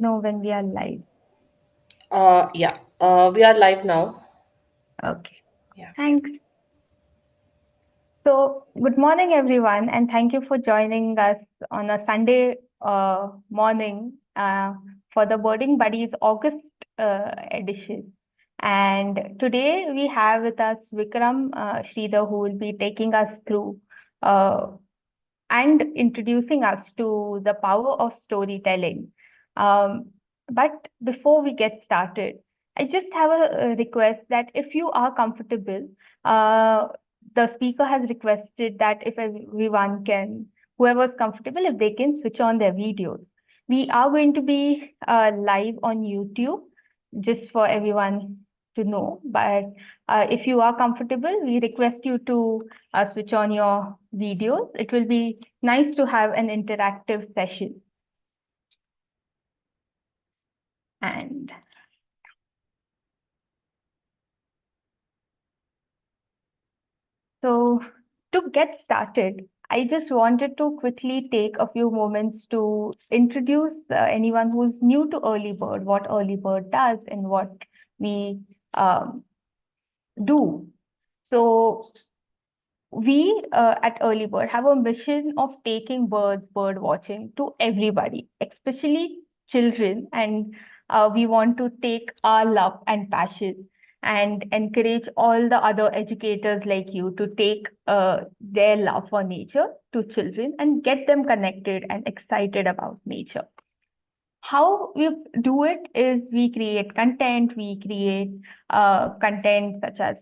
when we are live. Yeah, we are live now. Okay, Yeah. thanks. So, good morning, everyone, and thank you for joining us on a Sunday morning for the Birding Buddies August edition. And today we have with us Vikram who will be taking us through uh, and introducing us to the power of storytelling. Um, but before we get started, I just have a request that if you are comfortable, uh, the speaker has requested that if everyone can, whoever's comfortable, if they can switch on their videos. We are going to be live on YouTube, just for everyone to know. But if you are comfortable, we request you to switch on your videos. It will be nice to have an interactive session. And so to get started, I just wanted to quickly take a few moments to introduce anyone who's new to Early Bird, what Early Bird does and what we um, do. So we at Early Bird have a mission of taking bird watching to everybody, especially children, and we want to take our love and passion and encourage all the other educators like you to take their love for nature to children and get them connected and excited about nature. How we do it is we create content, we create content such as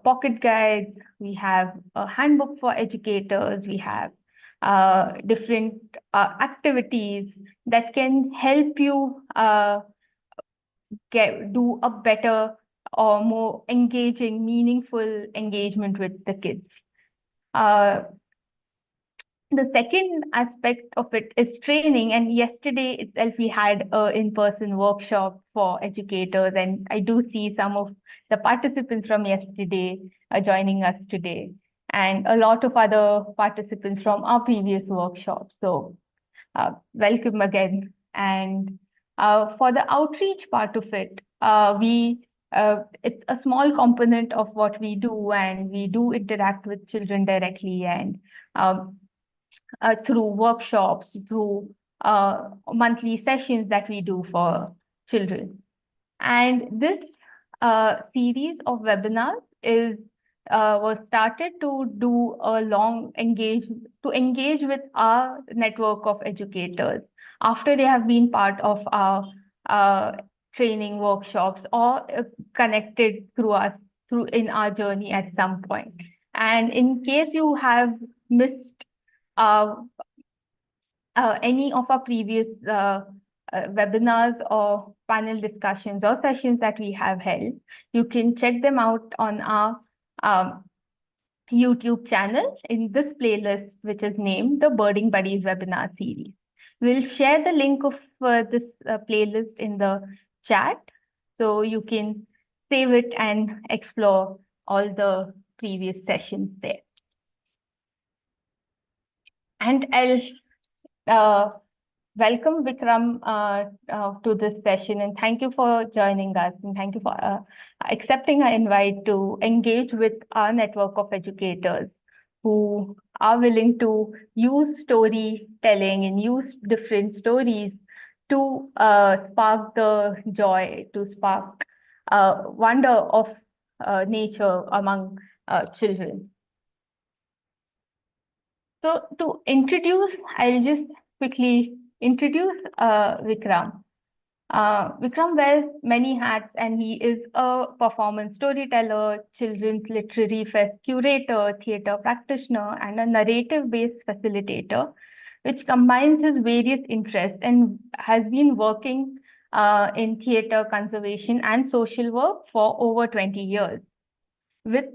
pocket guides, we have a handbook for educators, we have different activities that can help you do a better or more engaging, meaningful engagement with the kids. Uh, the second aspect of it is training. And yesterday itself, we had a in-person workshop for educators. And I do see some of the participants from yesterday joining us today, and a lot of other participants from our previous workshops. So welcome again. And for the outreach part of it, it's a small component of what we do, and we do interact with children directly. And um, through workshops, through monthly sessions that we do for children. And this series of webinars is was started to do a long engage with our network of educators after they have been part of our uh, training workshops or connected through us through in our journey at some point. And in case you have missed uh, any of our previous webinars or panel discussions or sessions that we have held, you can check them out on our um, YouTube channel in this playlist, which is named the Birding Buddies webinar series. We'll share the link of this playlist in the chat, so you can save it and explore all the previous sessions there. And I'll welcome Vikram to this session, and thank you for joining us, and thank you for accepting our invite to engage with our network of educators who are willing to use storytelling and use different stories to spark the joy, to spark wonder of nature among children. So to introduce, I'll just quickly introduce Vikram. Vikram wears many hats, and he is a performance storyteller, children's literary fest curator, theater practitioner, and a narrative-based facilitator, which combines his various interests and has been working in theater conservation and social work for over 20 years. With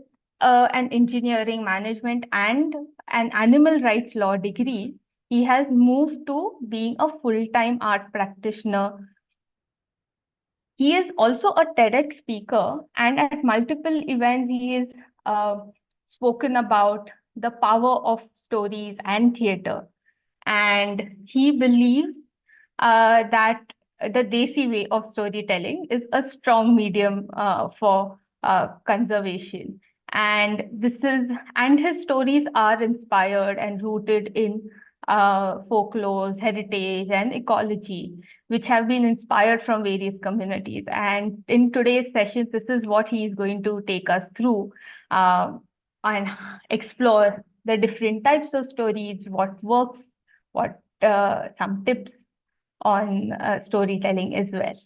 an engineering management and an animal rights law degree, he has moved to being a full-time art practitioner. He is also a TEDx speaker, and at multiple events, he is uh, spoken about the power of stories and theater. And he believes that the desi way of storytelling is a strong medium for conservation. And his stories are inspired and rooted in folklore, heritage, and ecology, which have been inspired from various communities. And in today's session, this is what he is going to take us through and explore the different types of stories, what works, what some tips on storytelling as well.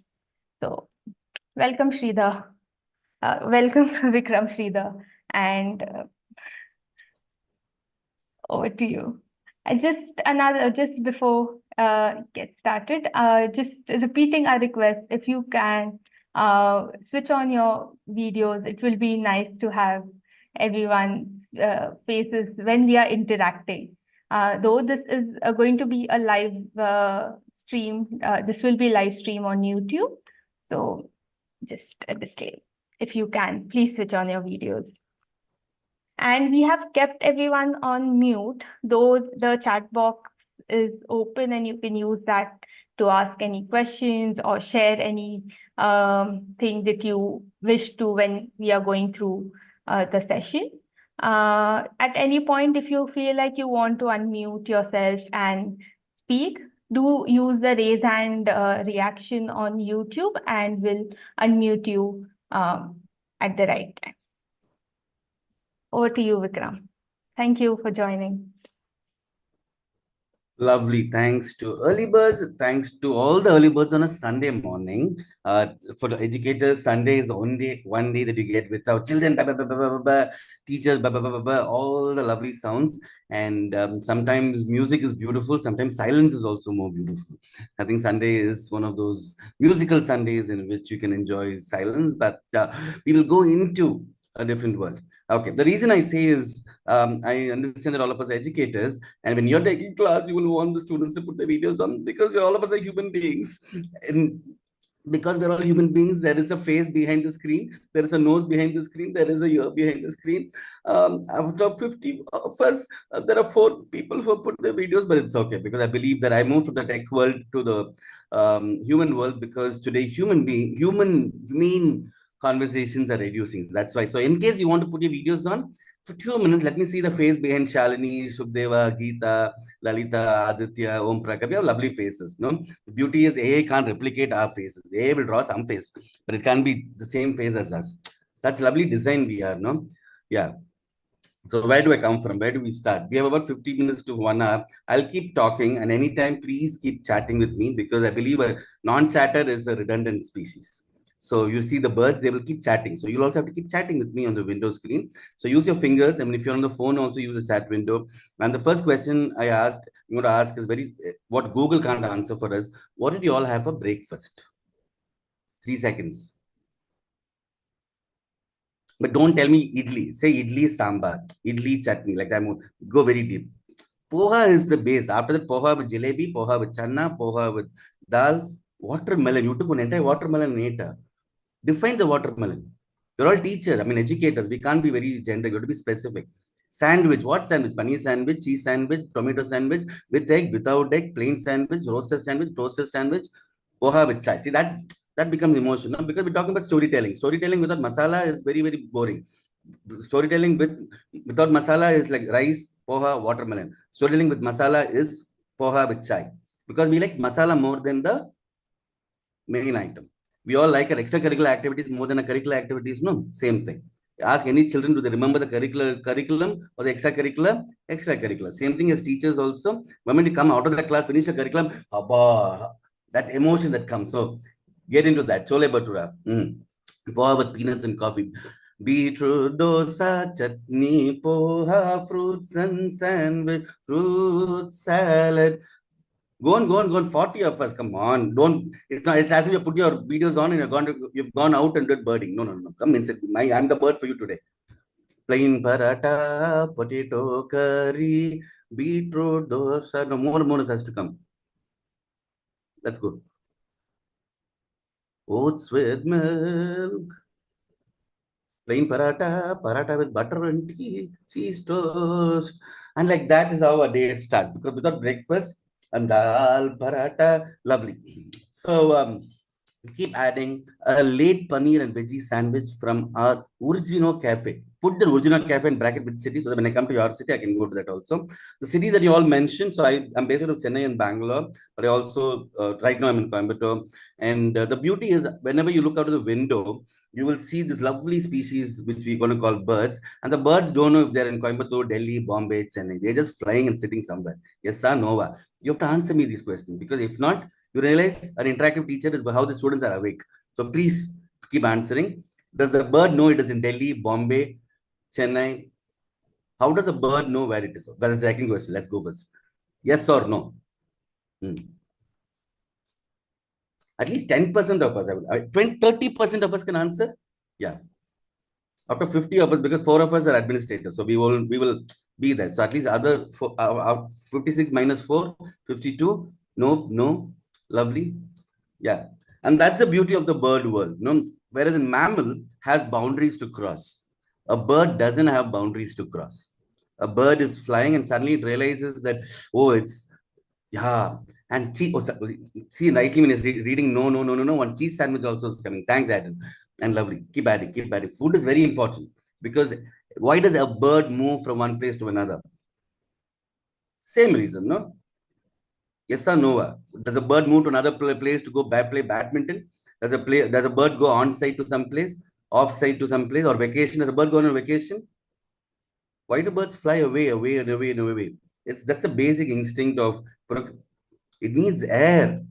So, welcome, Sridhar. Welcome, Vikram, Sridhar, and over to you. Just before get started, just repeating our request, if you can switch on your videos, it will be nice to have everyone's faces when we are interacting. Though this is going to be a live stream, this will be live stream on YouTube. So just a disclaimer, if you can, please switch on your videos. And we have kept everyone on mute, though the chat box is open and you can use that to ask any questions or share any thing that you wish to when we are going through the session. At any point, if you feel like you want to unmute yourself and speak, do use the raise hand reaction on YouTube and we'll unmute you at the right time. Over to you, Vikram. Thank you for joining. Lovely. Thanks to early birds. Thanks to all the early birds on a Sunday morning. For the educators, Sunday is the only one day that you get without children, teachers, all the lovely sounds. And sometimes music is beautiful. Sometimes silence is also more beautiful. I think Sunday is one of those musical Sundays in which you can enjoy silence. But we will go into a different world. Okay, the reason I say is I understand that all of us are educators, and when you're taking class, you will want the students to put their videos on because all of us are human beings. And because we're all human beings, there is a face behind the screen, there is a nose behind the screen, there is a ear behind the screen. Out of 50 of us, there are 4 people who put their videos, but it's okay because I believe that I moved from the tech world to the human world because today human conversations are reducing. That's why. So in case you want to put your videos on, for 2 minutes, let me see the face behind Shalini, 𝗔𝗯cie𝘂𝘁𝘁, Geeta, Lalita, Aditya, 𝗲𝗃𝗃. We have lovely faces. No, the beauty is AI can't replicate our faces. AI will draw some face, but it can't be the same face as us. Such lovely design we are. No, yeah. So where do I come from? Where do we start? We have about 50 minutes to 1 hour. I'll keep talking, and anytime, please keep chatting with me because I believe a non-chatter is a redundant species. So you see the birds, they will keep chatting. So you'll also have to keep chatting with me on the window screen. So use your fingers. I mean, if you're on the phone, also use the chat window. And the first question I'm going to ask is what Google can't answer for us. What did you all have for breakfast? 3 seconds. But don't tell me idli. Say idli sambar, idli chutney. Like that, go very deep. Poha is the base. After that, poha with jalebi, poha with channa, poha with dal, watermelon. You took an entire watermelon and ate. Define the watermelon. You're all teachers, I mean educators. We can't be very generic. You have to be specific. Sandwich. What sandwich? Paneer sandwich, cheese sandwich, tomato sandwich, with egg, without egg, plain sandwich, roasted sandwich, toasted sandwich, poha with chai. See, that becomes emotional because we're talking about storytelling. Storytelling without masala is very, very boring. Storytelling without masala is like rice, poha, watermelon. Storytelling with masala is poha with chai because we like masala more than the main item. We all like our extracurricular activities more than our curricular activities. No, same thing. Ask any children, do they remember the curriculum or the extracurricular? Extracurricular. Same thing as teachers also. When you come out of the class, finish the curriculum, that emotion that comes. So get into that. Chole bhatura. Poha with peanuts and coffee. Beetroot, dosa, chutney, poha, fruits and sandwich, fruit salad. Go on. 40 of us. Come on. It's as if you put your videos on and you've gone out and did birding. No. Come inside. I'm the bird for you today. Plain paratha, potato curry, beetroot, dosa. No, more has to come. That's good. Oats with milk. Plain paratha with butter and tea, cheese toast. And like that is how our day starts. Because without breakfast, and dal, paratha, lovely. So keep adding a late paneer and veggie sandwich from our 𝗷𝗀𝗻𝗄 cafe. Put the 𝗷𝗀𝗻𝗄 cafe in bracket with city so that when I come to your city, I can go to that also. The cities that you all mentioned. So I'm based out of Chennai and Bangalore, but I also, right now I'm in Coimbatore. And the beauty is whenever you look out of the window, you will see this lovely species, which we're going to call birds. And the birds don't know if they're in Coimbatore, Delhi, Bombay, Chennai. They're just flying and sitting somewhere. Yes or no? You have to answer me these questions, because if not, you realize an interactive teacher is how the students are awake. So please keep answering. Does the bird know it is in Delhi, Bombay, Chennai? How does a bird know where it is? That's the second question. Let's go first. Yes or no? At least 10% of us, 30% of us can answer. Yeah. Out of 50 of us, because 4 of us are administrators, so we will be there. So at least other 56 minus 4, 52. No, lovely. Yeah, and that's the beauty of the bird world. Whereas a mammal has boundaries to cross, a bird doesn't have boundaries to cross. A bird is flying and suddenly it realizes that, oh, it's, yeah. And see, rightly when it's reading, no, one cheese sandwich also is coming. Thanks, Adam. And lovely. Keep adding. Food is very important, because why does a bird move from one place to another? Same reason, no? Yes or no? Does a bird move to another place to go play badminton? Does a bird go on site to some place, off site to some place, or vacation? Does a bird go on a vacation? Why do birds fly away? That's the basic instinct of, it needs air.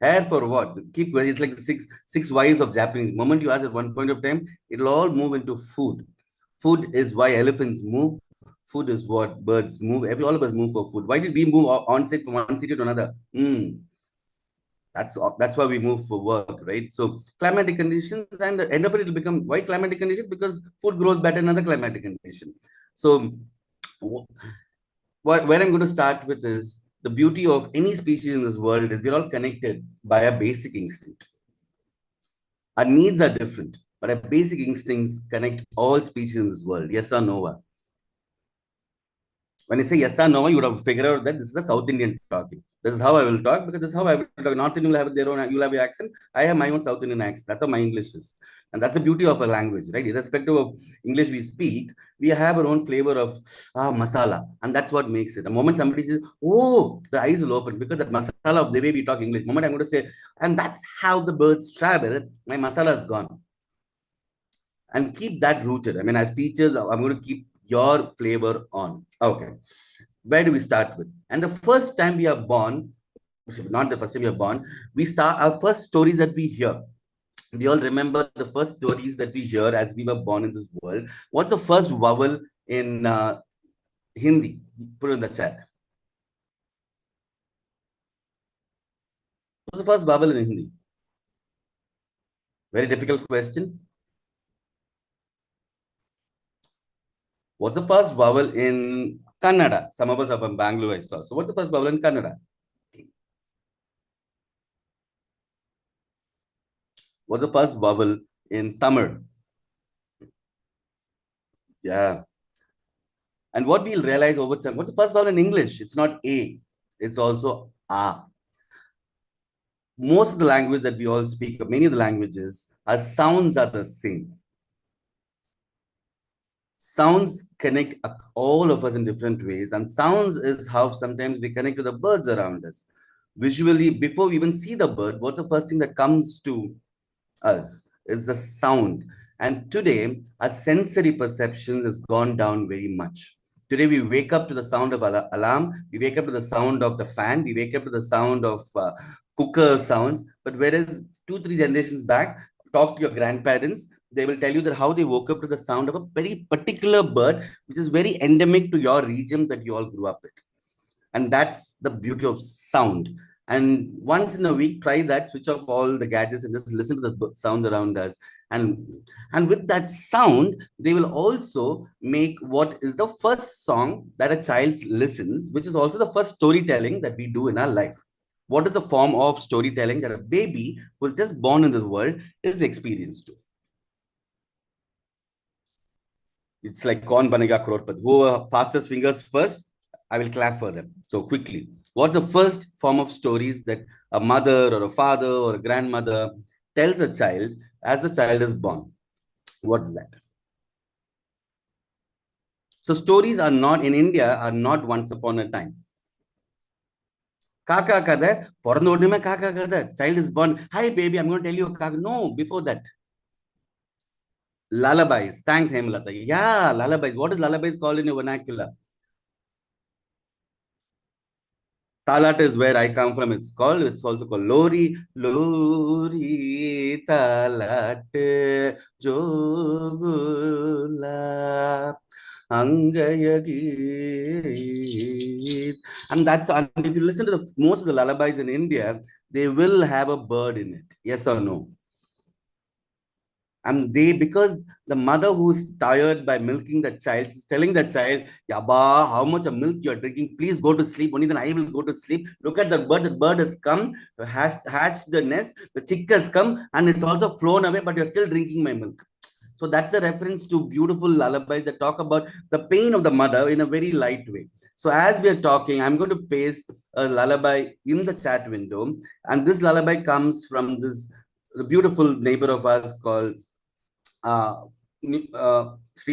Air for what? Keep going. It's like the six Y's of Japanese. The moment you ask at one point of time, it'll all move into food. Food is why elephants move. Food is what birds move. All of us move for food. Why did we move on site from one city to another? That's why we move for work, right? So climatic conditions, and the end of it will become, why climatic conditions? Because food grows better in other climatic condition. So where I'm going to start with is, the beauty of any species in this world is we're all connected by a basic instinct. Our needs are different, but our basic instincts connect all species in this world. Yes or no? When I say yes or no, you would have figured out that this is a South Indian talking. This is how I will talk, because this is how I will talk. North Indian will have their own, you'll have your accent. I have my own South Indian accent. That's how my English is. And that's the beauty of a language, right? Irrespective of English we speak, we have our own flavor of masala. And that's what makes it. The moment somebody says, oh, the eyes will open, because that masala of the way we talk English. The moment I'm going to say, and that's how the birds travel, my masala is gone. And keep that rooted. I mean, as teachers, I'm going to keep your flavor on. Okay. Where do we start with? And the first time we are born, not the first time we are born, we start our first stories that we hear. We all remember the first stories that we hear as we were born in this world. What's the first vowel in Hindi? Put it in the chat. What's the first vowel in Hindi? Very difficult question. What's the first vowel in Kannada? Some of us are from Bangalore, I saw. So what's the first vowel in Kannada? What's the first vowel in Tamil? Yeah. And what we'll realize over time, what's the first vowel in English? It's not A, it's also A. Most of the language that we all speak, many of the languages, our sounds are the same. Sounds connect all of us in different ways, and sounds is how sometimes we connect to the birds around us. Visually, before we even see the bird, what's the first thing that comes to us? It's the sound. And today, our sensory perceptions has gone down very much. Today, we wake up to the sound of alarm, we wake up to the sound of the fan, we wake up to the sound of cooker sounds. But whereas 2-3 generations back, talk to your grandparents, they will tell you that how they woke up to the sound of a very particular bird, which is very endemic to your region that you all grew up with. And that's the beauty of sound. And once in a week, try that, switch off all the gadgets and just listen to the sounds around us. And with that sound, they will also make what is the first song that a child listens, which is also the first storytelling that we do in our life. What is the form of storytelling that a baby who was just born in this world is experienced to? It's like Kaun Banega Crorepati. Whoever fastest fingers first, I will clap for them. So quickly. What's the first form of stories that a mother or a father or a grandmother tells a child as the child is born? What's that? So stories are not in India, are not once upon a time. Kaka kada, kaka kada, child is born. Hi baby, I'm going to tell you a kaka. No, before that. Lullabies. Thanks, Hemlata. Yeah, lullabies. What is lullabies called in your vernacular? Talat is where I come from. It's also called Lori. Lori Talat Jogula Angayagi. And if you listen to most of the lullabies in India, they will have a bird in it. Yes or no? And because the mother who's tired by milking the child is telling the child, Yaba, how much of milk you're drinking, please go to sleep. Only then I will go to sleep. Look at the bird has come, has hatched the nest, the chick has come, and it's also flown away, but you're still drinking my milk. So that's a reference to beautiful lullabies that talk about the pain of the mother in a very light way. So as we are talking, I'm going to paste a lullaby in the chat window. And this lullaby comes from this beautiful neighbor of ours called Sri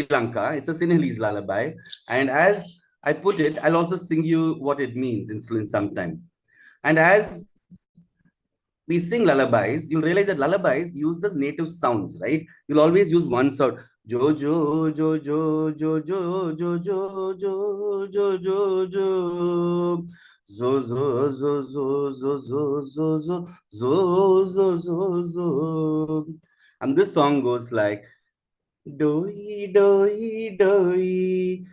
Lanka. It's a Sinhalese lullaby. And as I put it, I'll also sing you what it means in some time. And as we sing lullabies, you'll realize that lullabies use the native sounds, right? You'll always use one sound. Jo, jo, jo, jo, jo, jo, jo, jo, jo, jo, jo, jo. Zo, zo, zo, zo, zo, zo, zo, zo, zo, zo, zo, zo. And this song goes like, doi, doi, doi,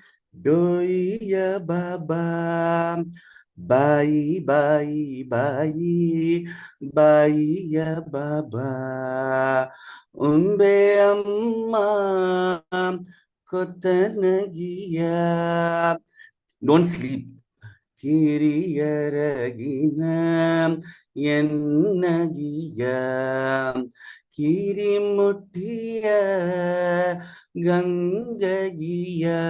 doi ya baba, bai, bai, bai, bai ya baba, umbe amma, kotanagiya. Don't sleep. Kiriyaragina yennagiya. Kirimuttiya Gangagiya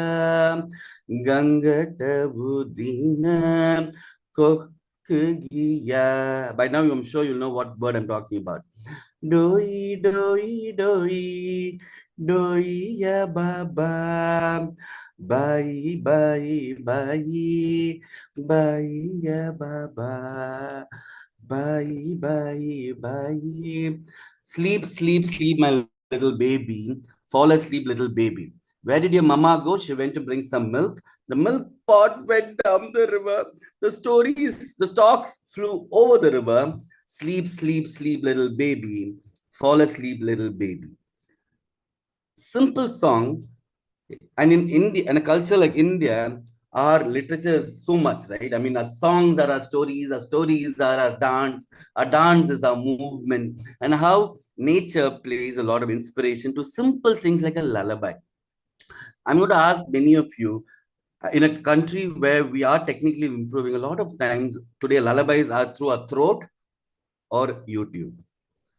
Gangatabudina Kokkiya. By now, I'm sure you'll know what bird I'm talking about. Doi, doi, doi, doi ya baba. Bye, bye, bye, bye ya baba. Bye, bye, bye. Sleep, sleep, sleep, my little baby. Fall asleep, little baby. Where did your mama go? She went to bring some milk. The milk pot went down the river. The stalks flew over the river. Sleep, sleep, sleep, little baby. Fall asleep, little baby. Simple song. And in India, in a culture like India, our literature is so much, right? I mean, our songs are our stories are our dance is our movement, and how nature plays a lot of inspiration to simple things like a lullaby. I'm going to ask many of you, in a country where we are technically improving, a lot of times today lullabies are through a throat or YouTube.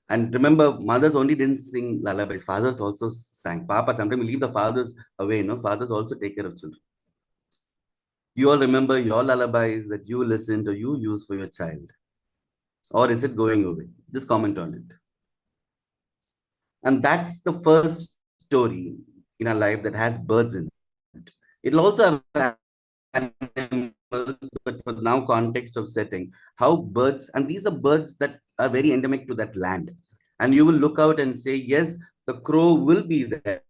And remember, mothers only didn't sing lullabies. Fathers also sang. Papa, sometimes we leave the fathers away. No, fathers also take care of children. You all remember your lullabies that you listened or you use for your child? Or is it going away? Just comment on it. And that's the first story in our life that has birds in it. It'll also have animals, but for now context of setting, how birds, and these are birds that are very endemic to that land. And you will look out and say, yes, the crow will be there.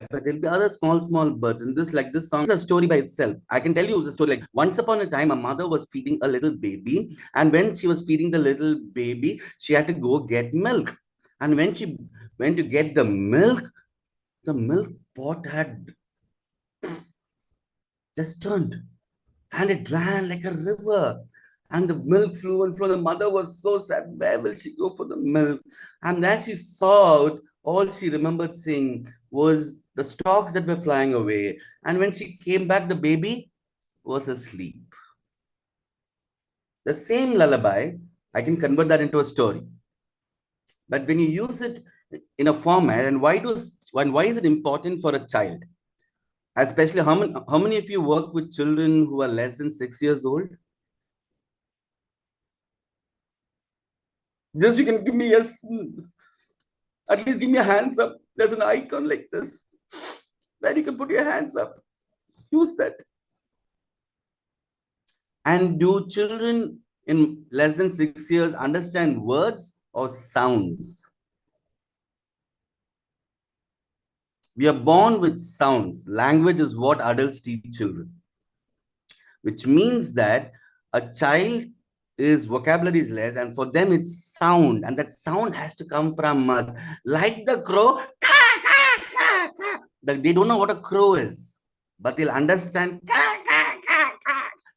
But there'll be other small birds. And this song is a story by itself. I can tell you the story. Like, once upon a time, a mother was feeding a little baby. And when she was feeding the little baby, she had to go get milk. And when she went to get the milk pot had just turned. And it ran like a river. And the milk flew and flew. The mother was so sad. Where will she go for the milk? And as she saw it, all she remembered seeing was the stalks that were flying away. And when she came back, the baby was asleep. The same lullaby, I can convert that into a story. But when you use it in a format, and why is it important for a child? Especially, how many of you work with children who are less than 6 years old? Just you can give me yes. At least give me a hands up. There's an icon like this where you can put your hands up. Use that. And do children in less than 6 years understand words or sounds? We are born with sounds. Language is what adults teach children, which means that a child is vocabulary is less, and for them it's sound, and that sound has to come from us. Like the crow, they don't know what a crow is, but they'll understand,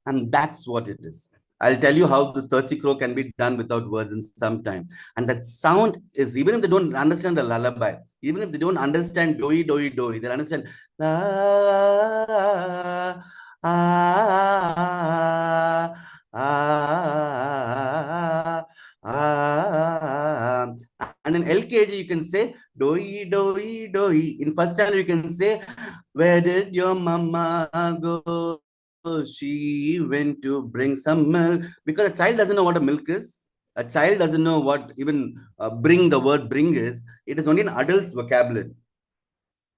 and that's what it is. I'll tell you how the thirsty crow can be done without words in some time. And that sound is, even if they don't understand the lullaby, even if they don't understand doi, doi, doi, they'll understand ah, ah, ah, ah. And in LKG, you can say doi, doi, doi. In first standard, you can say, where did your mama go? She went to bring some milk. Because a child doesn't know what a milk is. A child doesn't know what even bring, the word bring is. It is only an adult's vocabulary.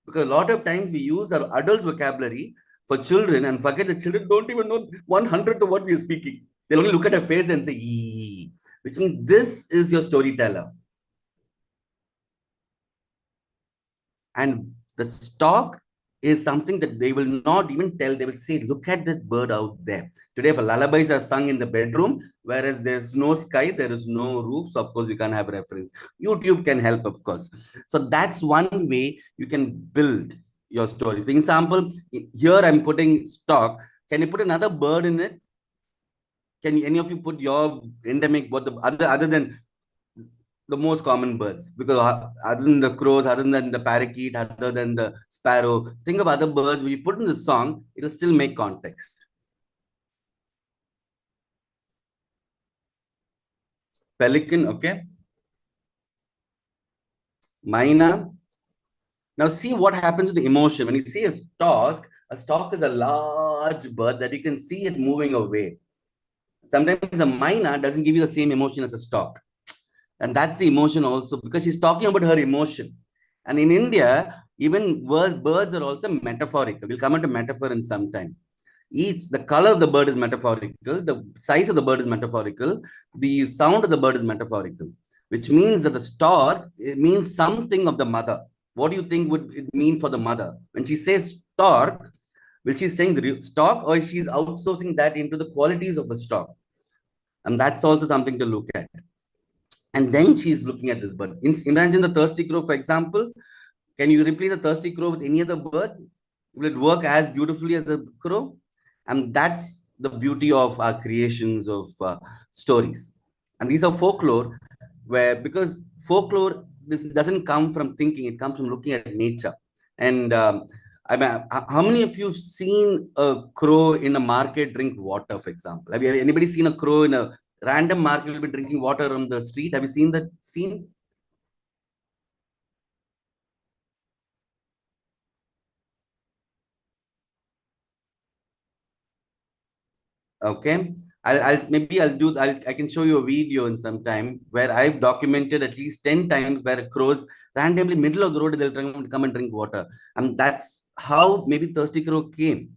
Because a lot of times we use our adult's vocabulary for children and forget the children don't even know 1/100 of what we are speaking. They'll only look at a face and say, ee, which means this is your storyteller. And the stock is something that they will not even tell. They will say, look at that bird out there. Today, if lullabies are sung in the bedroom, whereas there's no sky, there is no roof. So, of course, we can't have reference. YouTube can help, of course. So that's one way you can build your story. For example, here I'm putting stock. Can you put another bird in it? Can any of you put your endemic, what the other than the most common birds, because other than the crows, other than the parakeet, other than the sparrow, think of other birds. When you put in the song, it'll still make context. Pelican, okay. Myna. Now see what happens to the emotion. When you see a stork is a large bird that you can see it moving away. Sometimes a myna doesn't give you the same emotion as a stork. And that's the emotion also, because she's talking about her emotion. And in India, even birds are also metaphorical. We'll come into metaphor in some time. The color of the bird is metaphorical, the size of the bird is metaphorical, the sound of the bird is metaphorical, which means that the stork, it means something of the mother. What do you think would it mean for the mother? When she says stork, will she saying the stork, or she's outsourcing that into the qualities of a stork? And that's also something to look at. And then she's looking at this bird. Imagine the thirsty crow, for example. Can you replace the thirsty crow with any other bird? Will it work as beautifully as the crow? And that's the beauty of our creations of stories. And these are folklore, because folklore doesn't come from thinking, it comes from looking at nature. And I mean, how many of you have seen a crow in a market drink water, for example? Have anybody seen a crow in a random market will be drinking water on the street? Have you seen that scene? Okay. I can show you a video in some time where I've documented at least 10 times where crows randomly middle of the road, they'll come and drink water. And that's how maybe thirsty crow came,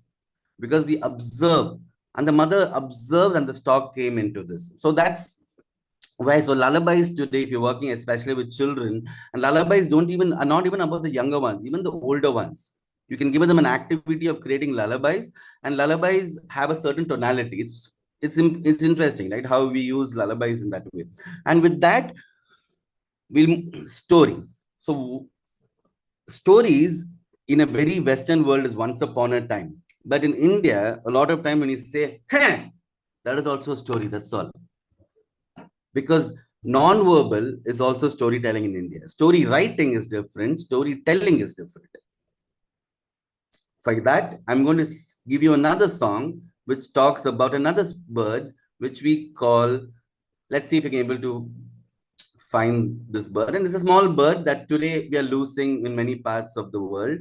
because we observe, and the mother observed and the stock came into this. So that's why. So lullabies today, if you're working especially with children, and lullabies are not even about the younger ones, even the older ones. You can give them an activity of creating lullabies, and lullabies have a certain tonality. It's interesting, right? How we use lullabies in that way. And with that, story. So stories in a very Western world is once upon a time. But in India, a lot of time when you say, hey, that is also a story, that's all. Because non-verbal is also storytelling in India. Story writing is different, storytelling is different. For that, I'm going to give you another song which talks about another bird, which we call, let's see if we can able to find this bird. And it's a small bird that today we are losing in many parts of the world.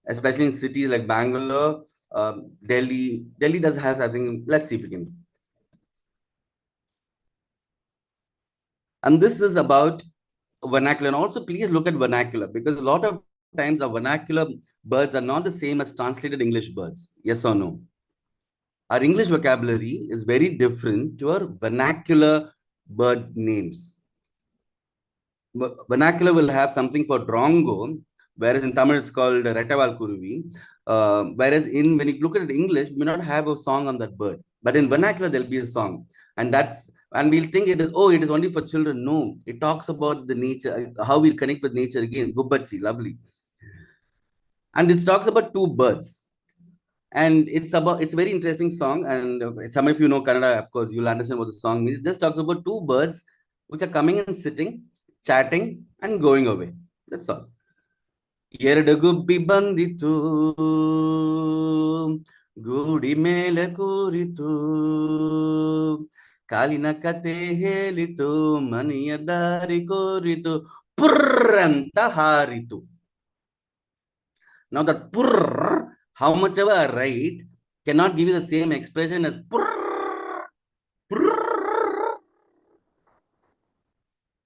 especially in cities like Bangalore, Delhi. Delhi does have something. Let's see if we can. And this is about vernacular. And also, please look at vernacular, because a lot of times our vernacular birds are not the same as translated English birds. Yes or no? Our English vocabulary is very different to our vernacular bird names. Vernacular will have something for drongo, whereas in Tamil it's called 𝗦𝗽𝗲𝗀𝗃𝗁. Whereas when you look at English, we may not have a song on that bird, but in vernacular there'll be a song, and we'll think it is only for children. No, it talks about the nature, how we connect with nature again. 𝗔𝗯cie𝘂𝘁𝘁, lovely, and it talks about two birds. And it's a very interesting song. And some of you know Kannada, of course, you'll understand what the song means. It just talks about two birds which are coming and sitting, chatting, and going away. That's all. ಎರಡು ಗುಬ್ಬಿ ಬಂದಿತು ಗೂಡಿ ಮೇಲೆ ಕೂರಿತು ಕಾಲಿನ ಕತೆ ಹೇಳಿತು ಮನೆಯ ದಾರಿ ಕೋರಿತು ಪುರ್ರ್ ಅಂತ ಹಾರಿತು. Now that purr, how much ever I write, cannot give you the same expression as purr, purr.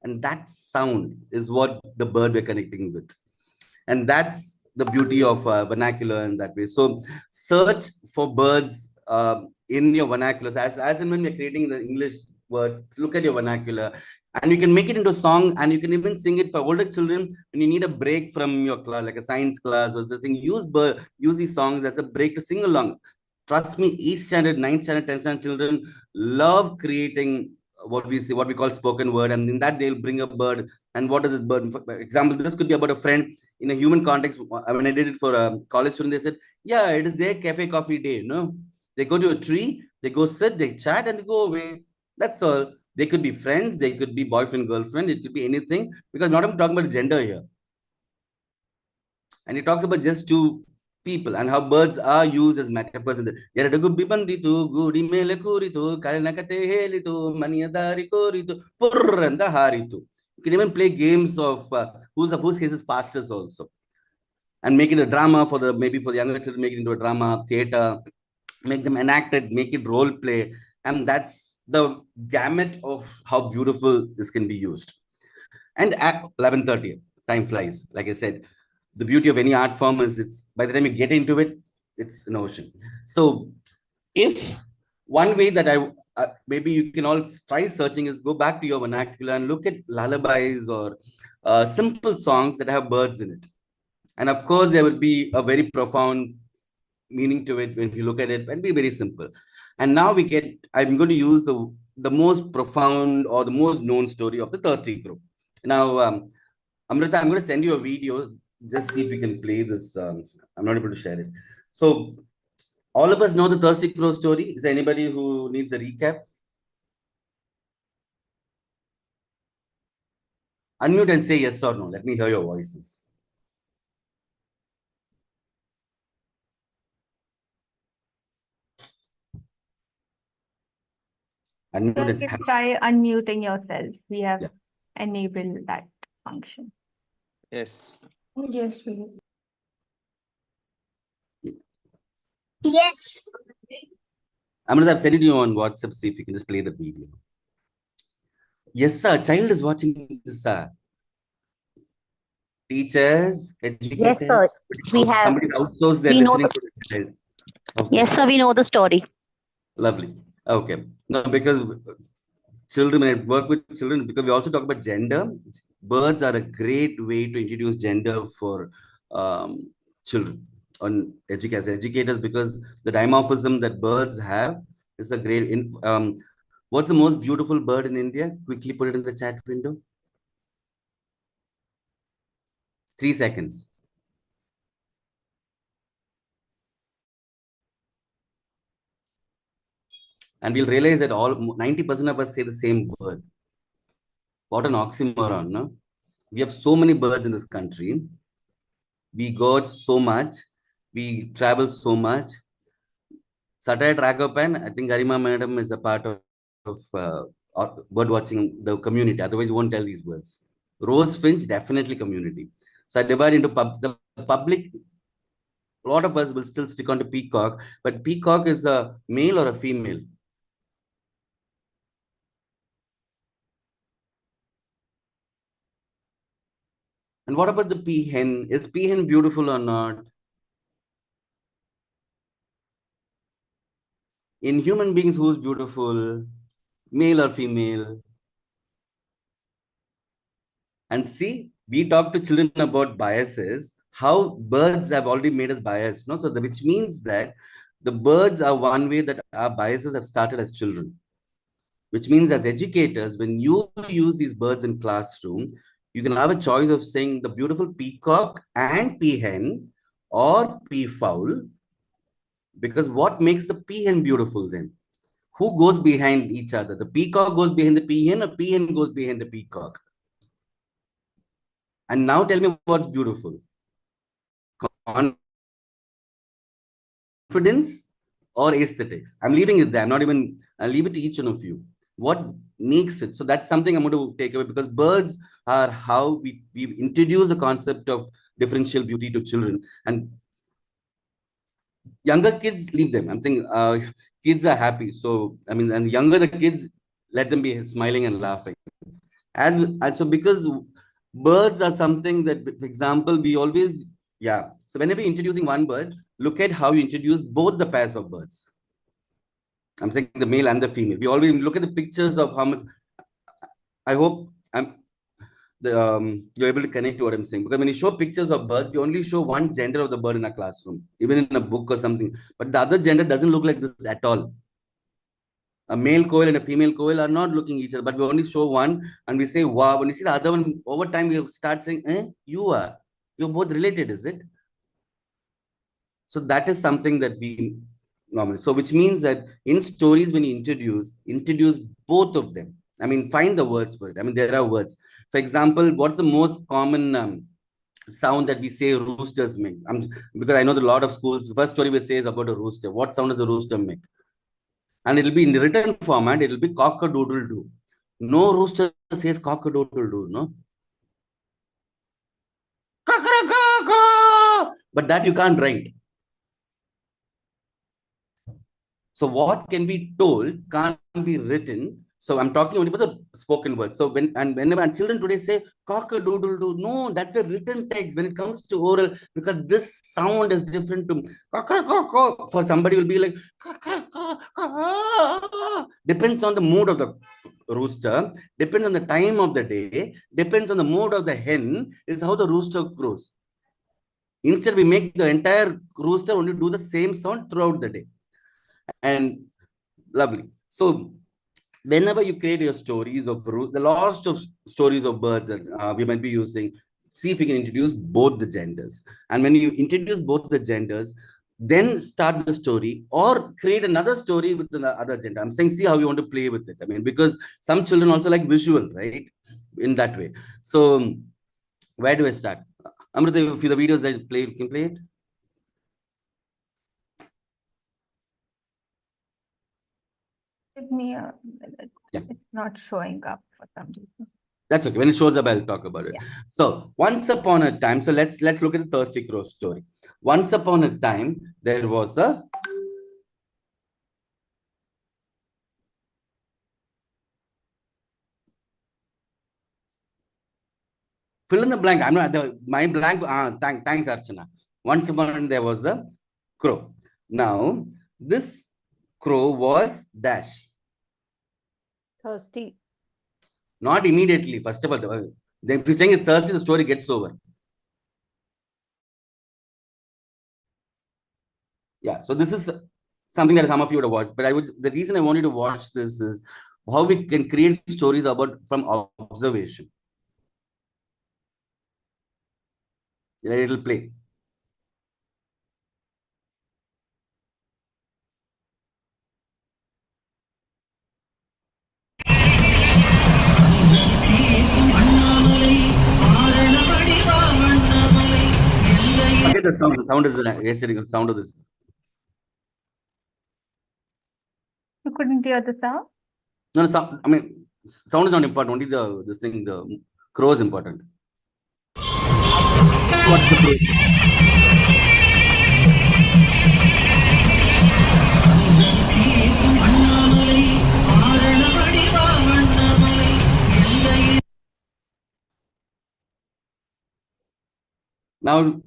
And that sound is what the bird we're connecting with. And that's the beauty of vernacular in that way. So search for birds in your vernaculars. As and when we're creating the English word, look at your vernacular. And you can make it into a song, and you can even sing it for older children when you need a break from your class, like a science class or the thing. Use these songs as a break to sing along. Trust me, 8th standard, 9th standard, 10th standard children love creating what we call spoken word, and in that they'll bring a bird. And what is it bird? For example, this could be about a friend in a human context. When I did it for a college student, they said, yeah, it is their cafe coffee day. No, they go to a tree, they go sit, they chat, and they go away. That's all. They could be friends, they could be boyfriend, girlfriend, it could be anything, because not even talking about gender here. And he talks about just two people and how birds are used as metaphors. In the you can even play games of whose case is fastest also, and make it a drama for maybe for the younger children, make it into a drama, theater, make them enact it, make it role play. And that's the gamut of how beautiful this can be used. And at 11:30, time flies. Like I said, the beauty of any art form is it's by the time you get into it, it's an ocean. So if one way that maybe you can all try searching is go back to your vernacular and look at lullabies or simple songs that have birds in it. And of course, there will be a very profound meaning to it when you look at it, and be very simple. And now I'm going to use the most profound or the most known story of the thirsty crow. Now, Amrita, I'm going to send you a video. Just see if we can play this. I'm not able to share it. So all of us know the thirsty crow story. Is there anybody who needs a recap? Unmute and say yes or no. Let me hear your voices. Unmute. You can try unmuting yourself. We have enabled that function. Yes. Yes, please. Yes. Amrita, I've sent it to you on WhatsApp. See if you can just play the video. Yes, sir. Child is watching this, sir. Teachers, educators. Yes, sir. We have. Somebody outsourced their listening to the child. Okay. Yes, sir. We know the story. Lovely. Okay. No, because children, when I work with children, because we also talk about gender, birds are a great way to introduce gender for children on educators, because the dimorphism that birds have is a great. What's the most beautiful bird in India? Quickly put it in the chat window. 3 seconds. And we'll realize that 90% of us say the same word. What an oxymoron, no? We have so many birds in this country. We got so much. We travel so much. Satire Tragopan, I think Garima Madam is a part of bird watching the community. Otherwise, you won't tell these words. Rose Finch, definitely community. So I divide into the public a lot of us will still stick on to peacock, but peacock is a male or a female? And what about the peahen? Is peahen beautiful or not? In human beings, who's beautiful? Male or female? And see, we talk to children about biases, how birds have already made us biased. No? So which means that the birds are one way that our biases have started as children. Which means as educators, when you use these birds in classroom, you can have a choice of saying the beautiful peacock and peahen or peafowl, because what makes the peahen beautiful then? Who goes behind each other? The peacock goes behind the peahen, or peahen goes behind the peacock? And now tell me what's beautiful. Confidence or aesthetics? I'm leaving it there. I'm not even, I'll leave it to each one of you. What makes it? So that's something I'm going to take away, because birds are how we've introduced the concept of differential beauty to children. And younger kids, leave them. I'm thinking kids are happy. So, I mean, and the younger the kids, let them be smiling and laughing. And so because birds are something that, for example, we always, so whenever you're introducing one bird, look at how you introduce both the pairs of birds. I'm saying the male and the female. We always look at the pictures of how much. I hope you're able to connect to what I'm saying. Because when you show pictures of birds, we only show one gender of the bird in a classroom, even in a book or something. But the other gender doesn't look like this at all. A male quail and a female quail are not looking at each other, but we only show one and we say, wow. When you see the other one, over time, we start saying, you're both related, is it? So that is something that we normally, so which means that in stories, when you introduce both of them. I mean, find the words for it. I mean, there are words. For example, what's the most common sound that we say roosters make? Because I know that a lot of schools, the first story we say is about a rooster. What sound does a rooster make? And it'll be in the written format, it'll be cock-a-doodle-doo. No rooster says cock-a-doodle-doo, no? But that you can't write. So what can be told can't be written. So I'm talking only about the spoken word. So whenever children today say cock-a-doodle-doo, no, that's a written text when it comes to oral, because this sound is different to for somebody will be like depends on the mood of the rooster, depends on the time of the day, depends on the mood of the hen, is how the rooster grows. Instead, we make the entire rooster only do the same sound throughout the day. And lovely. So whenever you create your stories of the lost of stories of birds that we might be using, see if we can introduce both the genders. And when you introduce both the genders, then start the story or create another story with the other gender. I'm saying, see how you want to play with it. I mean, because some children also like visual, right? In that way. So where do I start? Amrita, if the videos that play, you can play it. Give me a minute. Yeah. It's not showing up for some reason. That's okay. When it shows up, I'll talk about it. Yeah. So once upon a time, so let's look at the Thirsty Crow story. Once upon a time, there was a fill in the blank. I'm not my blank. Thanks, Archana. Once upon a time, there was a crow. Now, this crow was dash. Thirsty. Not immediately. First of all, then if you're saying it's thirsty, the story gets over. Yeah. So this is something that some of you would have watched. But the reason I want you to watch this is how we can create stories about from observation. It'll play. Forget the sound. The sound is the sound of this. You couldn't hear the sound? No, sound, I mean, sound is not important. Only the crow is important. What's the crow? Now,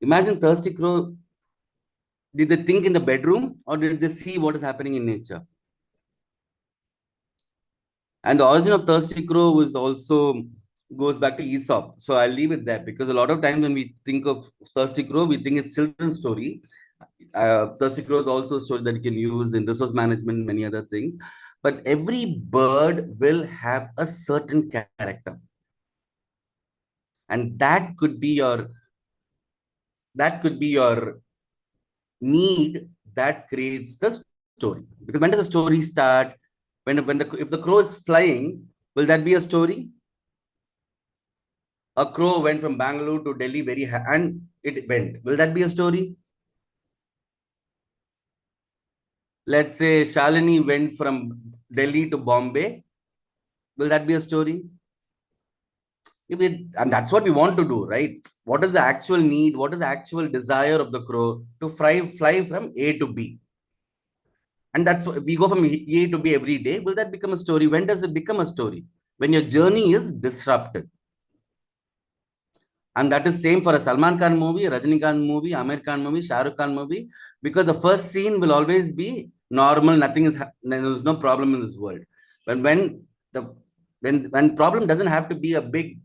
imagine thirsty crow. Did they think in the bedroom or did they see what is happening in nature? And the origin of thirsty crow was also goes back to Aesop. So I'll leave it there because a lot of times when we think of thirsty crow, we think it's children's story. Thirsty crow is also a story that you can use in resource management, many other things. But every bird will have a certain character. And that could be your need that creates the story. Because when does the story start? If the crow is flying, will that be a story? A crow went from Bangalore to Delhi and it went. Will that be a story? Let's say Shalini went from Delhi to Bombay. Will that be a story? And that's what we want to do, right? What is the actual need? What is the actual desire of the crow to fly from A to B? And that's what we go from A to B every day. Will that become a story? When does it become a story? When your journey is disrupted. And that is same for a Salman Khan movie, a Rajinikanth movie, Amir Khan movie, Shah Rukh Khan movie, because the first scene will always be normal. There's no problem in this world. But when problem doesn't have to be a big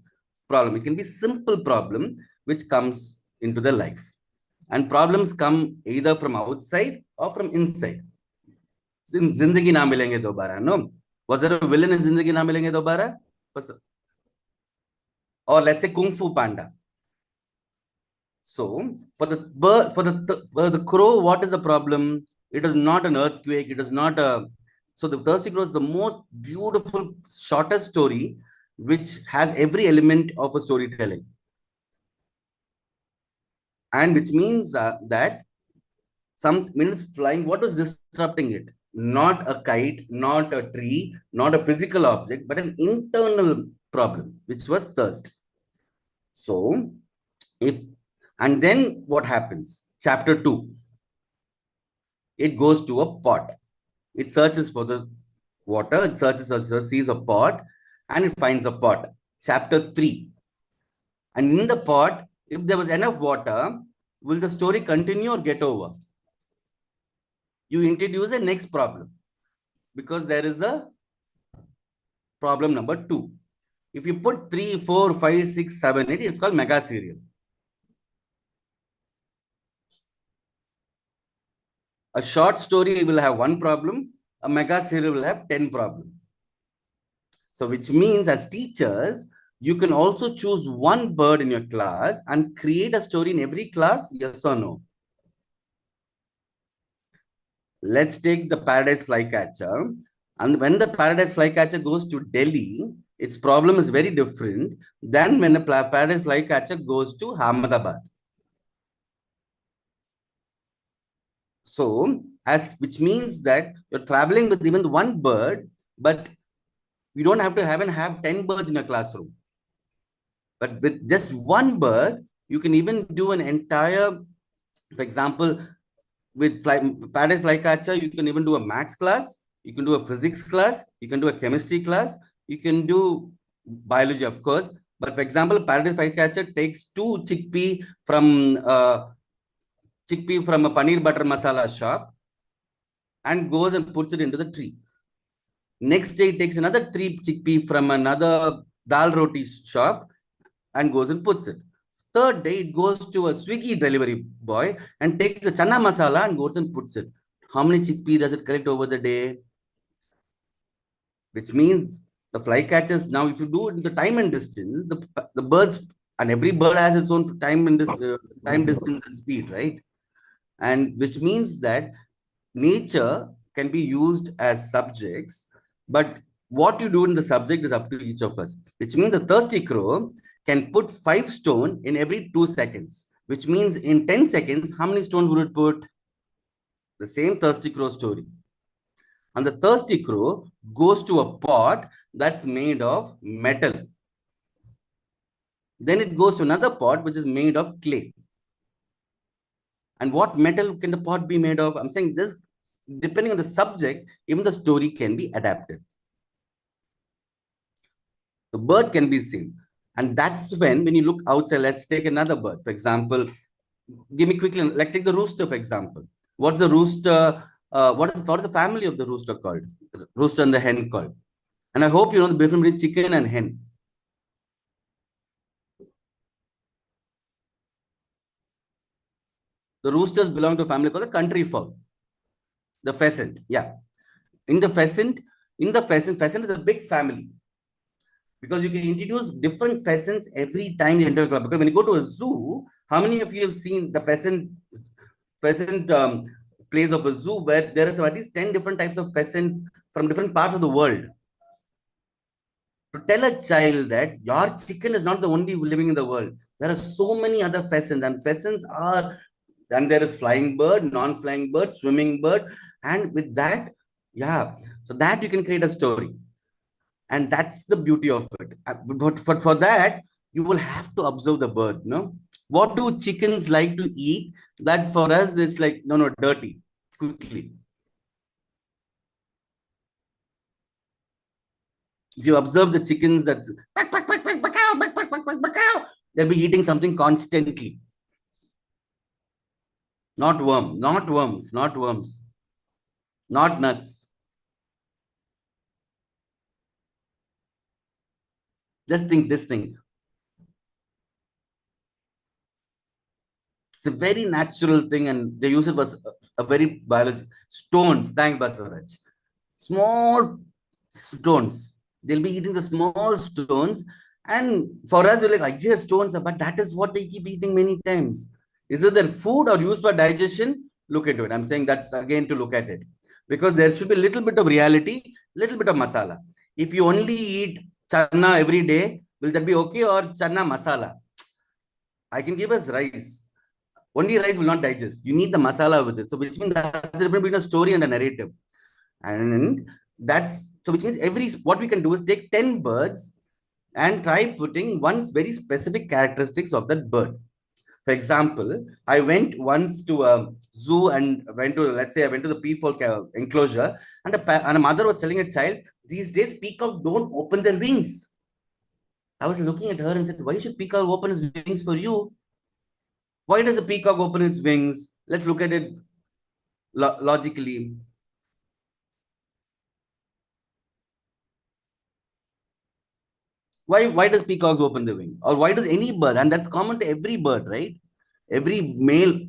problem, it can be simple problem which comes into the life. And problems come either from outside or from inside. In Zindagi Na Milenge Dobara, no? Was there a villain in Zindagi Na Milenge Dobara? Or let's say Kung Fu Panda. So for the crow, what is the problem? It is not an earthquake. It is not a. So the thirsty crow is the most beautiful, shortest story, which has every element of a storytelling, and which means that when it's flying, what was disrupting it? Not a kite, not a tree, not a physical object, but an internal problem, which was thirst. So, and then what happens? Chapter 2. It goes to a pot. It searches for the water. It searches, sees a pot, and it finds a pot. Chapter 3. And in the pot, if there was enough water, will the story continue or get over? You introduce the next problem because there is a problem number 2. If you put 3, 4, 5, 6, 7, 8, it's called mega serial. A short story will have one problem. A mega serial will have 10 problems. So which means as teachers, you can also choose one bird in your class and create a story in every class, yes or no? Let's take the paradise flycatcher. And when the paradise flycatcher goes to Delhi, its problem is very different than when the paradise flycatcher goes to Ahmedabad. So, which means that you're traveling with even one bird, but you don't have to have 10 birds in your classroom. But with just one bird, you can even do an entire, for example, with paradise flycatcher, you can even do a maths class, you can do a physics class, you can do a chemistry class, you can do biology, of course. But for example, paradise flycatcher takes 2 chickpea from a paneer butter masala shop and goes and puts it into the tree. Next day, it takes another 3 chickpea from another dal roti shop and goes and puts it. Third day, it goes to a Swiggy delivery boy and takes the chana masala and goes and puts it. How many chickpea does it collect over the day? Which means the flycatchers, now if you do it in the time and distance, the birds, and every bird has its own time distance and speed, right? And which means that nature can be used as subjects, but what you do in the subject is up to each of us. Which means the thirsty crow can put 5 stones in every 2 seconds, which means in 10 seconds, how many stones would it put? The same thirsty crow story. And the thirsty crow goes to a pot that's made of metal. Then it goes to another pot which is made of clay. And what metal can the pot be made of? I'm saying this, depending on the subject, even the story can be adapted. The bird can be seen. And that's when you look outside, let's take another bird. For example, give me quickly, like take the rooster, for example. What's the rooster? What is the family of the rooster called? Rooster and the hen called. And I hope you know the difference between chicken and hen. The roosters belong to a family called the country fowl. The pheasant, yeah. In the pheasant, pheasant is a big family. Because you can introduce different pheasants every time you enter a club. Because when you go to a zoo, how many of you have seen the pheasant plays of a zoo where there is at least 10 different types of pheasant from different parts of the world? To tell a child that your chicken is not the only living in the world. There are so many other pheasants, and pheasants are, and there is flying bird, non-flying bird, swimming bird. And with that, yeah, so that you can create a story. And that's the beauty of it. But for that, you will have to observe the bird, no? What do chickens like to eat? That for us, it's like, no, dirty, quickly. If you observe the chickens, that's they'll be eating something constantly. Not worms, not nuts. Just think this thing. It's a very natural thing, and they use it as a very biological. Stones, thanks, Baswaraj. Small stones. They'll be eating the small stones. And for us, we're like, I just stones, but that is what they keep eating many times. Is it their food or used for digestion? Look into it. I'm saying that's again to look at it. Because there should be a little bit of reality, little bit of masala. If you only eat chana every day, will that be okay, or chana masala? I can give us rice. Only rice will not digest. You need the masala with it. So which means that's the difference between a story and a narrative. And that's, so which means what we can do is take 10 birds and try putting one very specific characteristics of that bird. For example, I went once to a zoo and let's say I went to the peafowl enclosure, and a mother was telling a child, these days peacock don't open their wings. I was looking at her and said, why should peacock open his wings for you? Why does a peacock open its wings? Let's look at it logically. Why does peacocks open the wing? Or why does any bird? And that's common to every bird, right? Every male.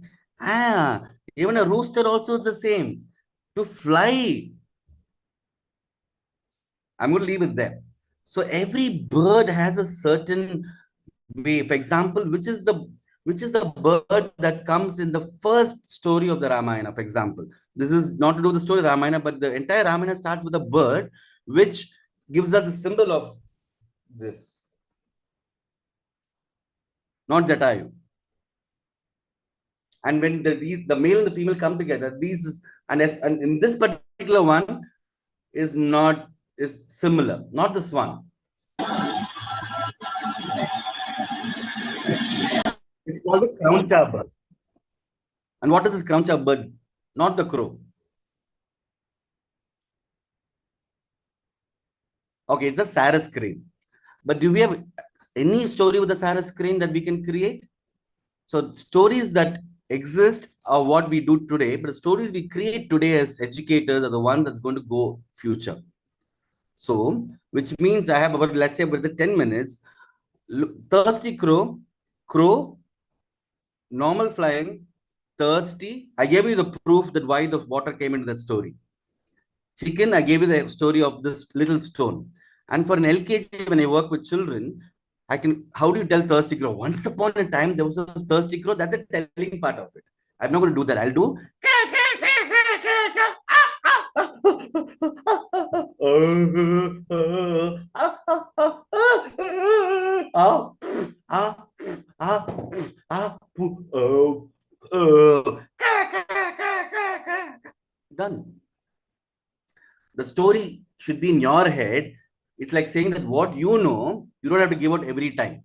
Even a rooster also is the same. To fly. I'm going to leave it there. So every bird has a certain way. For example, which is the bird that comes in the first story of the Ramayana, for example. This is not to do with the story of Ramayana, but the entire Ramayana starts with a bird, which gives us a symbol of this. Not 𝗷𝗲𝗄. And when the male and the female come together, and in this particular one is similar, not this one. It's called the 𝗔𝗯cie bird. And what is this 𝗔𝗯cie bird? Not the crow. Okay, it's a sarus crane. But do we have any story with the sarus crane that we can create? So stories that exist are what we do today, but the stories we create today as educators are the one that's going to go future. So, which means I have about, let's say, about the 10 minutes. Thirsty crow, normal flying, thirsty. I gave you the proof that why the water came into that story. Chicken, I gave you the story of this little stone. And for an LKG, when I work with children, how do you tell thirsty crow? Once upon a time, there was a thirsty crow. That's the telling part of it. I'm not going to do that. I'll do. Done. The story should be in your head. It's like saying that what you know, you don't have to give out every time.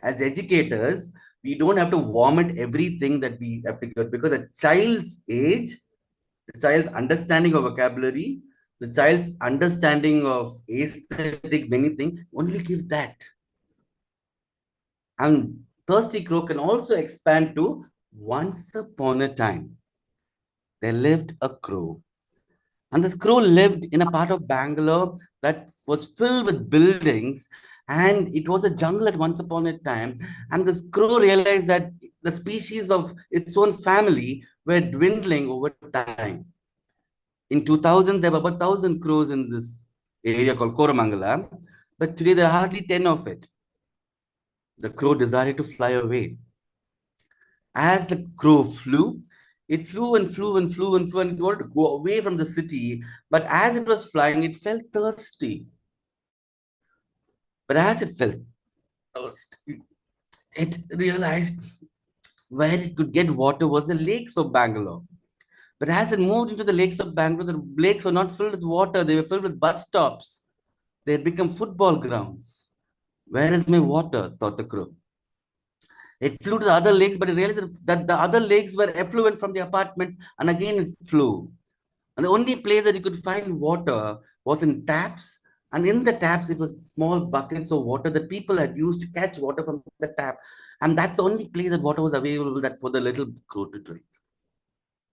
As educators, we don't have to vomit everything that we have to give, because the child's age, the child's understanding of vocabulary, the child's understanding of aesthetic, anything, only give that. And thirsty crow can also expand to once upon a time. There lived a crow. And this crow lived in a part of Bangalore that was filled with buildings, and it was a jungle at once upon a time. And this crow realized that the species of its own family were dwindling over time. In 2000, there were about 1,000 crows in this area called Koramangala, but today there are hardly 10 of it. The crow decided to fly away. As the crow flew, it flew and flew and flew and flew and wanted to go away from the city. But as it was flying, it felt thirsty. But as it felt thirsty, it realized where it could get water was the lakes of Bangalore. But as it moved into the lakes of Bangalore, the lakes were not filled with water. They were filled with bus stops. They had become football grounds. Where is my water? Thought the crow. It flew to the other lakes, but it realized that the other lakes were effluent from the apartments, and again it flew. And the only place that you could find water was in taps, and in the taps it was small buckets of water that people had used to catch water from the tap. And that's the only place that water was available that for the little crow to drink.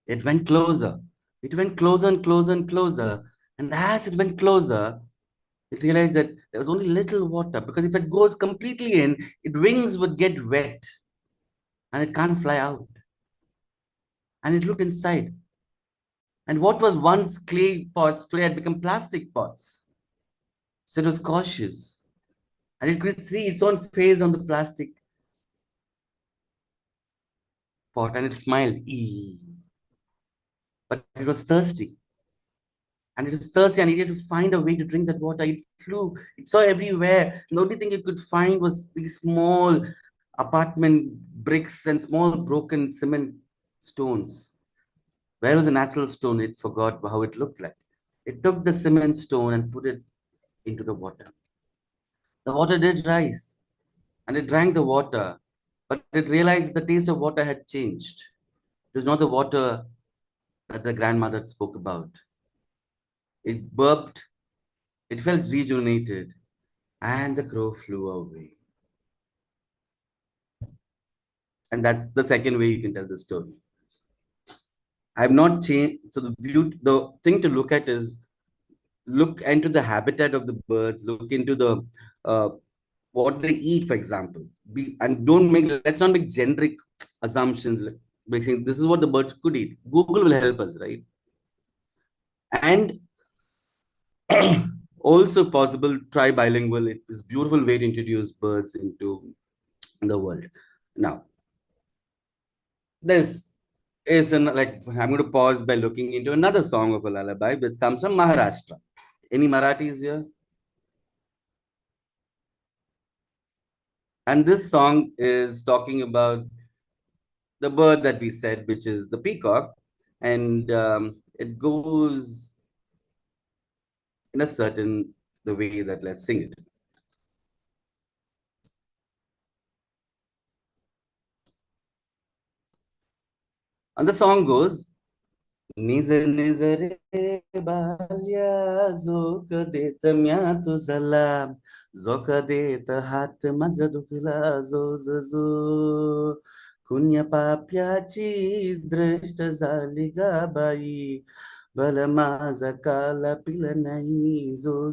It went closer. It went closer and closer and closer. And as it went closer, it realized that there was only little water, because if it goes completely in, its wings would get wet and it can't fly out. And it looked inside. And what was once clay pots today had become plastic pots. So it was cautious. And it could see its own face on the plastic pot, and it smiled. Eee. But it was thirsty. And it was thirsty and it had to find a way to drink that water. It flew, it saw everywhere. And the only thing it could find was these small apartment bricks and small broken cement stones. Where was the natural stone? It forgot how it looked like. It took the cement stone and put it into the water. The water did rise, and it drank the water, but it realized the taste of water had changed. It was not the water that the grandmother spoke about. It burped, it felt rejuvenated, and the crow flew away. And that's the second way you can tell the story. I've not changed. So the thing to look at is look into the habitat of the birds, look into the what they eat, for example. And let's not make generic assumptions, like saying this is what the birds could eat. Google will help us, right? And also possible, try bilingual. It is a beautiful way to introduce birds into the world. Now, this is I'm going to pause by looking into another song of a lullaby, which comes from Maharashtra. Any Marathis here? And this song is talking about the bird that we said, which is the peacock. And it goes in a certain the way that let's sing it. And the song goes, Niza niza re balya zoka deta mya tuzala zoka deta hat maza dukla zo kunya papyachi dreshta zaliga bai bala maza kala pila nahi zo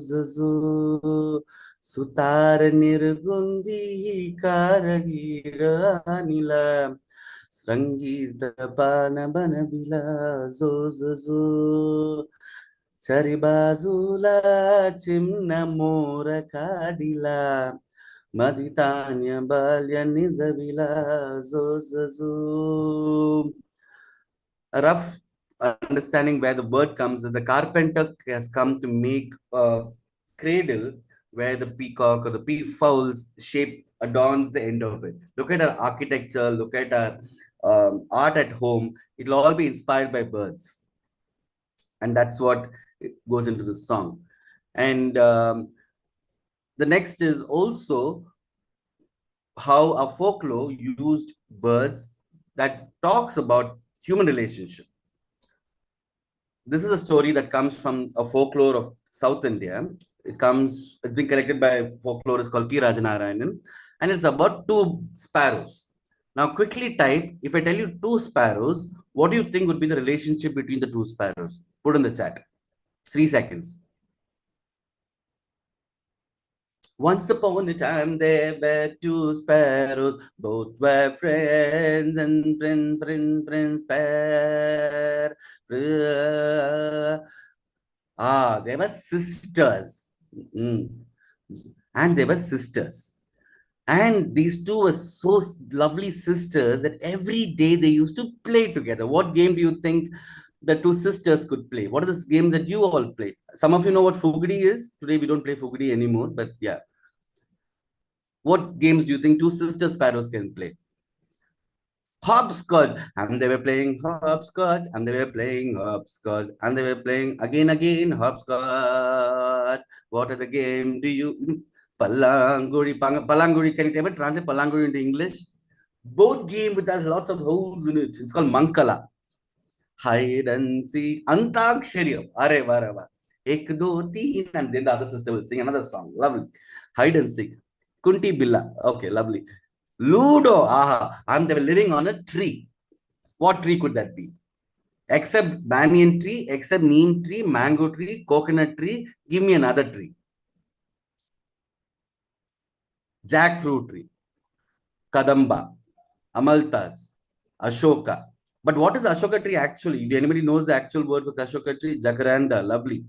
sutar nirgundi karagira anila Srangita pana bana bila zo Charibazula chimna mora kadila Maditanya balya nizabila zo A rough understanding where the bird comes is the carpenter has come to make a cradle where the peacock or the peafowl's shape adorns the end of it. Look at our architecture, look at our art at home. It'll all be inspired by birds. And that's what goes into the song. And the next is also how a folklore used birds that talks about human relationship. This is a story that comes from a folklore of South India. It's been collected by folklorist called 𝗷𝗲𝗃𝗃, and it's about two sparrows. Now, quickly type, if I tell you two sparrows, what do you think would be the relationship between the two sparrows? Put in the chat. 3 seconds. Once upon a time, there were two sparrows, both were friends and friends, pair. They were sisters. And they were sisters. And these two were so lovely sisters that every day they used to play together. What game do you think the two sisters could play? What are the games that you all played? Some of you know what Fugdi is. Today we don't play Fugdi anymore, but yeah. What games do you think two sister sparrows can play? Hopscotch, and they were playing hopscotch, and they were playing hopscotch, and they were playing again hopscotch. What are the game do you? Palanguri, Palanguri. Can you ever translate Palanguri into English? Board game with has lots of holes in it. It's called Mankala. Hide and seek. Antakshari. Are varava. Ek do teen, and then the other sister will sing another song. Lovely. Hide and seek. Kunti Billa. Okay, lovely. Ludo, and they were living on a tree. What tree could that be? Except banyan tree, except neem tree, mango tree, coconut tree. Give me another tree. Jackfruit tree, Kadamba, Amalthas, Ashoka. But what is Ashoka tree actually? Do anybody knows the actual word for Ashoka tree? Jacaranda, lovely.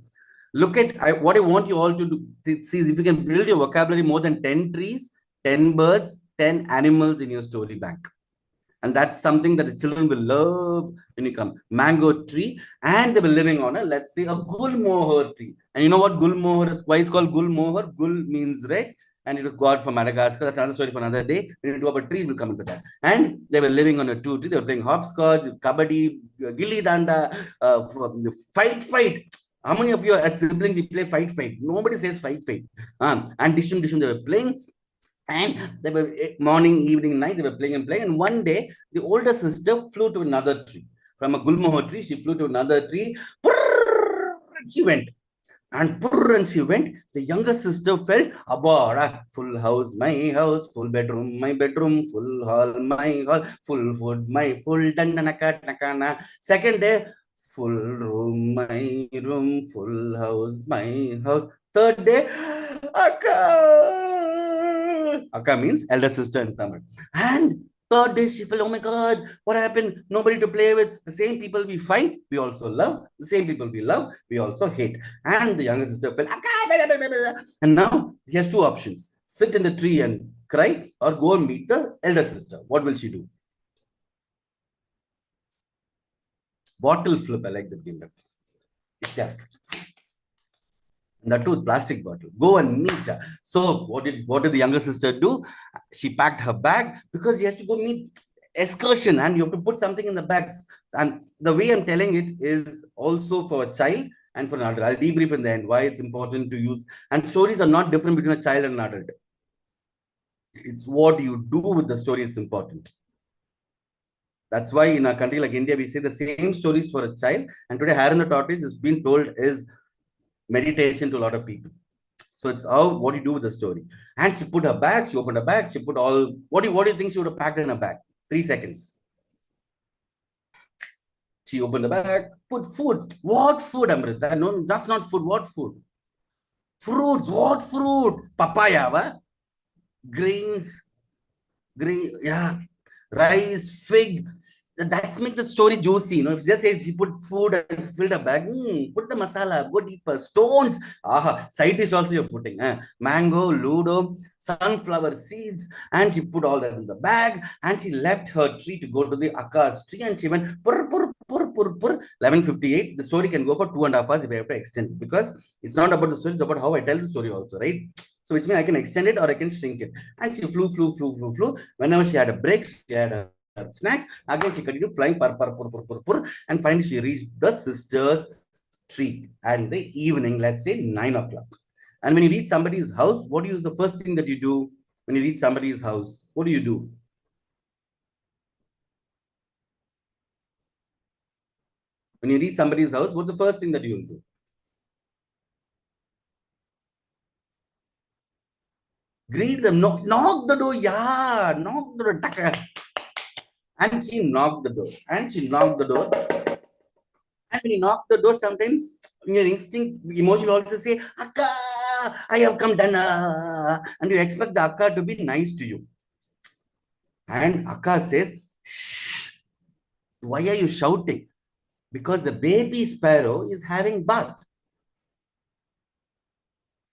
Look at what I want you all to do. See if you can build your vocabulary more than 10 trees, 10 birds, 10 animals in your story bank. And that's something that the children will love when you come. Mango tree, and they were living on a, let's say, a 𝗔𝗯𝗃𝗃 tree. And you know what 𝗔𝗯𝗃𝗃 is? Why it's called 𝗔𝗯𝗃𝗃? Gul means red, and it was God from Madagascar. That's another story for another day. When we talk about trees, we'll come into that. And they were living on a tree. They were playing hopscotch, kabaddi, gilli danda, fight. How many of you as siblings we play fight? Nobody says fight. And dishum they were playing. And they were morning, evening, night, they were playing. And one day, the older sister flew to another tree. From a 𝗔𝗯𝗃𝗃 tree, she flew to another tree. She went. And she went. The younger sister felt, Abara, full house, my house, full bedroom, my bedroom, full hall, my hall, full food, my full dandanaka. Second day, full room, my room, full house, my house. Third day, Akka means elder sister in Tamil. And third day, she felt, oh my God, what happened? Nobody to play with. The same people we fight, we also love. The same people we love, we also hate. And the younger sister felt, Akka. And now he has two options. Sit in the tree and cry, or go and meet the elder sister. What will she do? Bottle flip, I like the game. Yeah. And that too, plastic bottle. Go and meet her. So what did the younger sister do? She packed her bag because she has to go meet excursion, and you have to put something in the bags. And the way I'm telling it is also for a child and for an adult. I'll debrief in the end why it's important to use. And stories are not different between a child and an adult. It's what you do with the story it's important. That's why in a country like India, we say the same stories for a child. And today, Hare and the Tortoise is being told is meditation to a lot of people. So it's what you do with the story. And she put her bag, she opened her bag, she put all, what do you think she would have packed in her bag? 3 seconds. She opened the bag, put food. What food, Amrita? No, that's not food. What food? Fruits. What fruit? Papaya, grains, yeah, rice, fig. That's make the story juicy. You know, if you just say she put food and filled a bag, put the masala, go deeper. Stones, side dish also you're putting. Mango, ludo, sunflower seeds, and she put all that in the bag, and she left her tree to go to the Aka's tree, and she went purr. 11:58. The story can go for 2.5 hours if I have to extend it, because it's not about the story, it's about how I tell the story also, right? So which means I can extend it or I can shrink it. And she flew. Whenever she had a break, she had a snacks. Again, she continued flying, and finally she reached the sister's tree. And the evening, let's say 9 o'clock. And when you reach somebody's house, what is the first thing that you do when you reach somebody's house? What do you do? When you reach somebody's house, what's the first thing that you will do? Greet them, knock the door, yeah, knock the door. Taka. And she knocked the door, and she knocked the door. And when you knock the door, sometimes your instinct, emotion also say, Akka, I have come done. And you expect the Akka to be nice to you. And Akka says, shh, why are you shouting? Because the baby sparrow is having bath.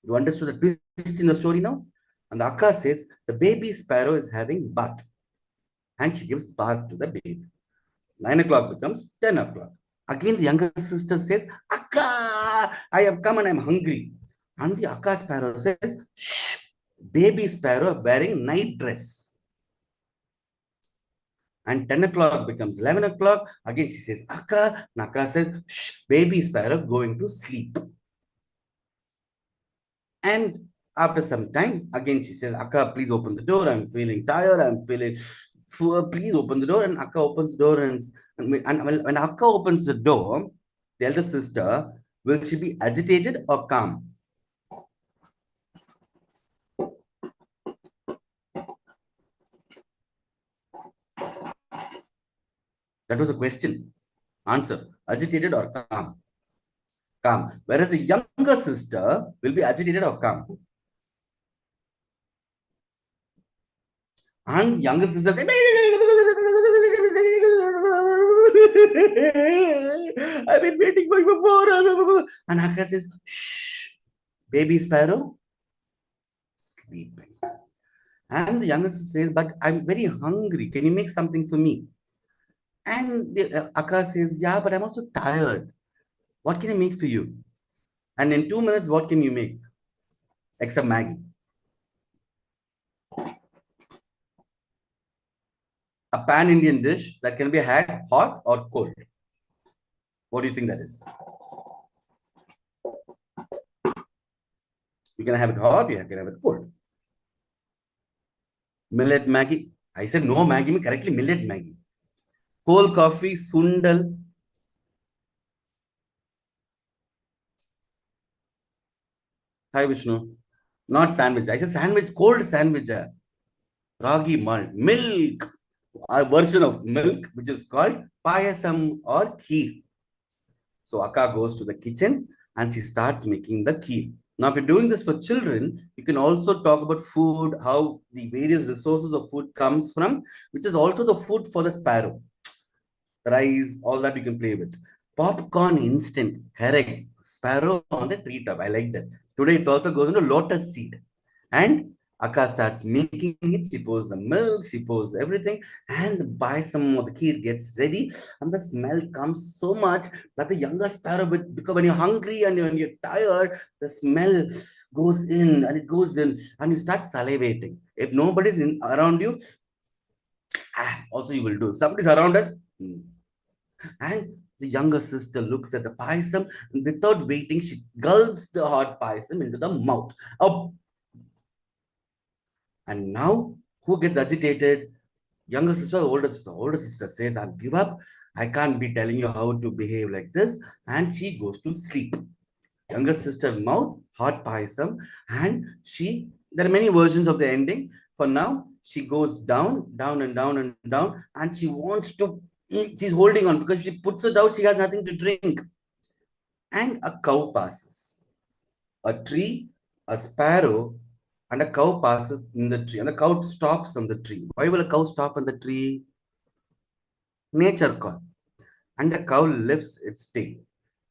You understood the twist in the story now? And the Akka says, the baby sparrow is having bath. And she gives bath to the baby. 9 o'clock becomes 10 o'clock. Again, the younger sister says, Akka, I have come and I'm hungry. And the Akka sparrow says, shh, baby sparrow wearing night dress. And 10 o'clock becomes 11 o'clock. Again, she says, Akka. And Akka says, shh, baby sparrow going to sleep. And after some time, again, she says, Akka, please open the door. I'm feeling tired. I'm feeling, please open the door. And Akka opens the door. And when Akka opens the door, the elder sister, will she be agitated or calm? That was a question. Answer, agitated or calm? Calm. Whereas the younger sister will be agitated or calm. And the younger sister says, I've been waiting for you for 4 hours. And Akka says, shh, baby sparrow, sleeping. And the younger sister says, but I'm very hungry. Can you make something for me? And the Akka says, yeah, but I'm also tired. What can I make for you? And in 2 minutes, what can you make? Except Maggie. A pan-Indian dish that can be had hot or cold. What do you think that is? You can have it hot, you can have it cold. Millet Maggie. I said no Maggie, correctly millet Maggie. Cold coffee, sundal. Hi Vishnu. Not sandwich. I said sandwich, cold sandwich. Ragi malt, milk. A version of milk, which is called payasam or kheer. So Akka goes to the kitchen and she starts making the kheer. Now, if you're doing this for children, you can also talk about food, how the various resources of food comes from, which is also the food for the sparrow. Rice, all that you can play with. Popcorn instant, correct. Sparrow on the treetop. I like that. Today, it also goes into lotus seed. And Akka starts making it. She pours the milk, she pours everything, and by some of the kheer gets ready. And the smell comes so much that the younger sparrow, because when you're hungry and when you're tired, the smell goes in and it goes in, and you start salivating. If nobody's around you, also you will do. If somebody's around us, and the younger sister looks at the payasam, and without waiting, she gulps the hot payasam into the mouth. Oh. And now, who gets agitated? Younger sister or older sister? Older sister says, I'll give up. I can't be telling you how to behave like this. And she goes to sleep. Younger sister mouth, hot payasam. And there are many versions of the ending. For now, she goes down, down and down and down. And she wants to, she's holding on because she puts it out, she has nothing to drink. And a cow passes. A tree, a sparrow, and a cow passes in the tree, and the cow stops on the tree. Why will a cow stop on the tree? Nature call. And the cow lifts its tail,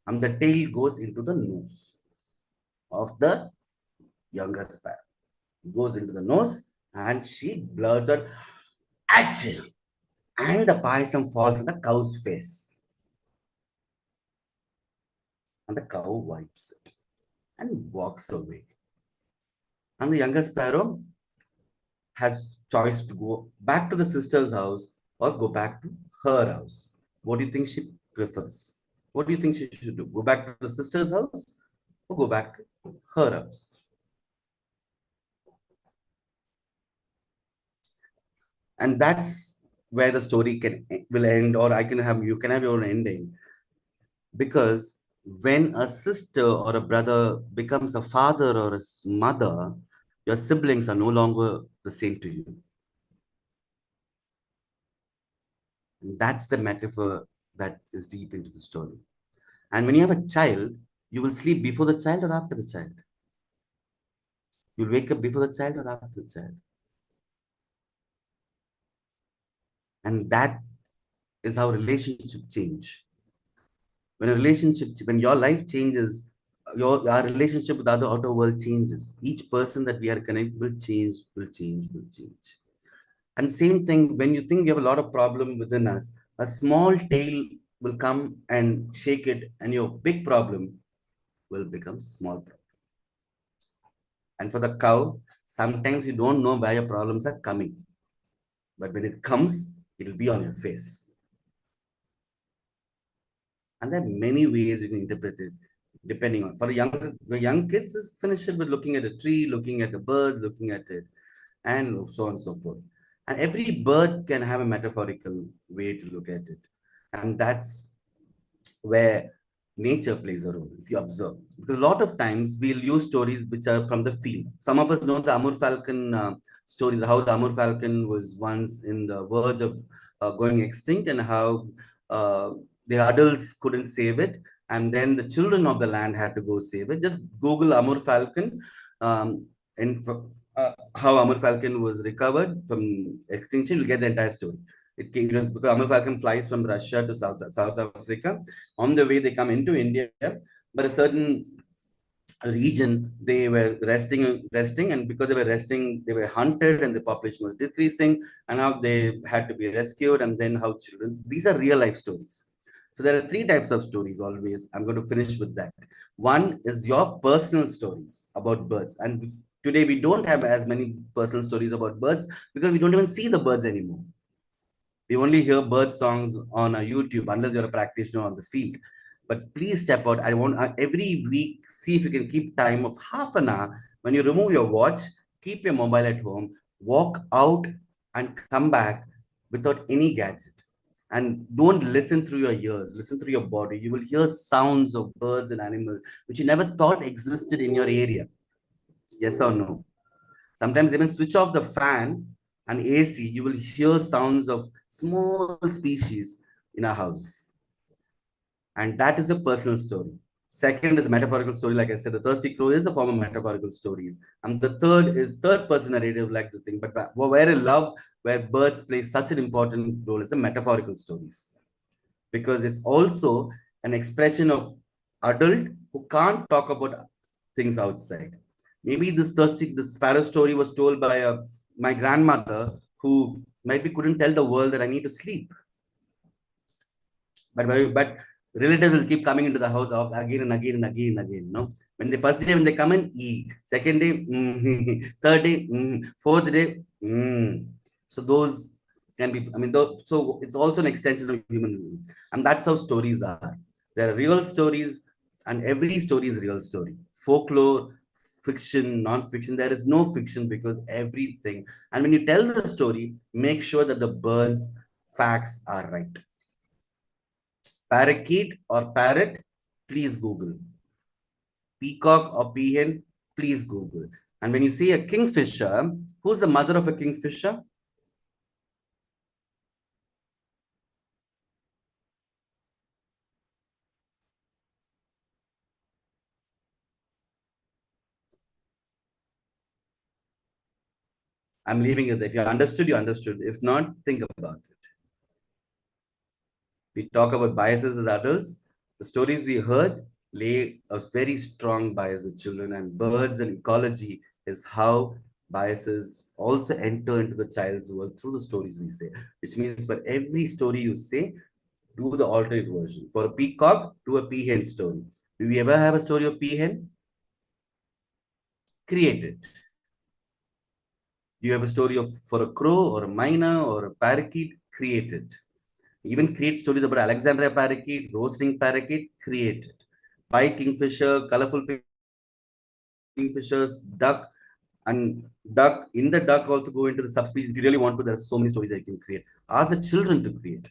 and the tail goes into the nose of the younger sparrow. Goes into the nose, and she blurts out, Achoo! And the payasam falls on the cow's face. And the cow wipes it and walks away. And the younger sparrow has choice to go back to the sister's house or go back to her house. What do you think she prefers? What do you think she should do? Go back to the sister's house or go back to her house? And that's where the story will end, or you can have your own ending. Because when a sister or a brother becomes a father or a mother, your siblings are no longer the same to you. And that's the metaphor that is deep into the story. And when you have a child, you will sleep before the child or after the child. You'll wake up before the child or after the child. And that is how relationship change. When your life changes, our relationship with the other outer world changes. Each person that we are connected will change, will change, will change. And same thing, when you think you have a lot of problem within us, a small tail will come and shake it, and your big problem will become small problem. And for the cow, sometimes you don't know where your problems are coming. But when it comes, it will be on your face. And there are many ways you can interpret it, depending on. For the young kids, just finish it with looking at a tree, looking at the birds, looking at it, and so on and so forth. And every bird can have a metaphorical way to look at it. And that's where nature plays a role, if you observe. Because a lot of times we'll use stories which are from the field. Some of us know the Amur Falcon story, how the Amur Falcon was once in the verge of going extinct, and how the adults couldn't save it. And then the children of the land had to go save it. Just Google Amur Falcon and how Amur Falcon was recovered from extinction. You'll get the entire story. It came because Amur Falcon flies from Russia to South Africa. On the way, they come into India, but a certain region they were resting, and because they were resting, they were hunted, and the population was decreasing, and how they had to be rescued, and then how children. These are real life stories. So there are three types of stories always. I'm going to finish with that. One is your personal stories about birds, and today we don't have as many personal stories about birds because we don't even see the birds anymore. We only hear bird songs on YouTube unless you're a practitioner on the field. But please step out. I want every week, see if you can keep time of half an hour. When you remove your watch, keep your mobile at home, walk out and come back without any gadget. And don't listen through your ears, listen through your body. You will hear sounds of birds and animals which you never thought existed in your area. Yes or no? Sometimes even switch off the fan and AC, you will hear sounds of small species in a house. And that is a personal story. Second is the metaphorical story. Like I said, the thirsty crow is a form of metaphorical stories. And the third is third person narrative, like the thing. But where I love, where birds play such an important role is the metaphorical stories. Because it's also an expression of adult who can't talk about things outside. Maybe this sparrow story was told by my grandmother, who maybe couldn't tell the world that I need to sleep. But relatives will keep coming into the house again and again and again and again. No, when the first day when they come in, second day, third day, fourth day. So those can be. I mean, so it's also an extension of human being, and that's how stories are. There are real stories, and every story is real story. Folklore, fiction, non-fiction. There is no fiction because everything. And when you tell the story, make sure that the birds' facts are right. Parakeet or parrot, please Google. Peacock or peahen, please Google. And when you see a kingfisher, who's the mother of a kingfisher? I'm leaving it there. If you understood, you understood. If not, think about it. We talk about biases as adults. The stories we heard lay a very strong bias with children, and birds and ecology is how biases also enter into the child's world through the stories we say, which means for every story you say, do the alternate version. For a peacock, do a peahen story. Do we ever have a story of peahen? Create it. Do you have a story of for a crow or a myna or a parakeet? Create it. Even create stories about Alexandria parakeet, roasting parakeet, create it. White kingfisher, colorful kingfishers, duck, and duck. In the duck also go into the subspecies. If you really want to, there are so many stories I can create. Ask the children to create.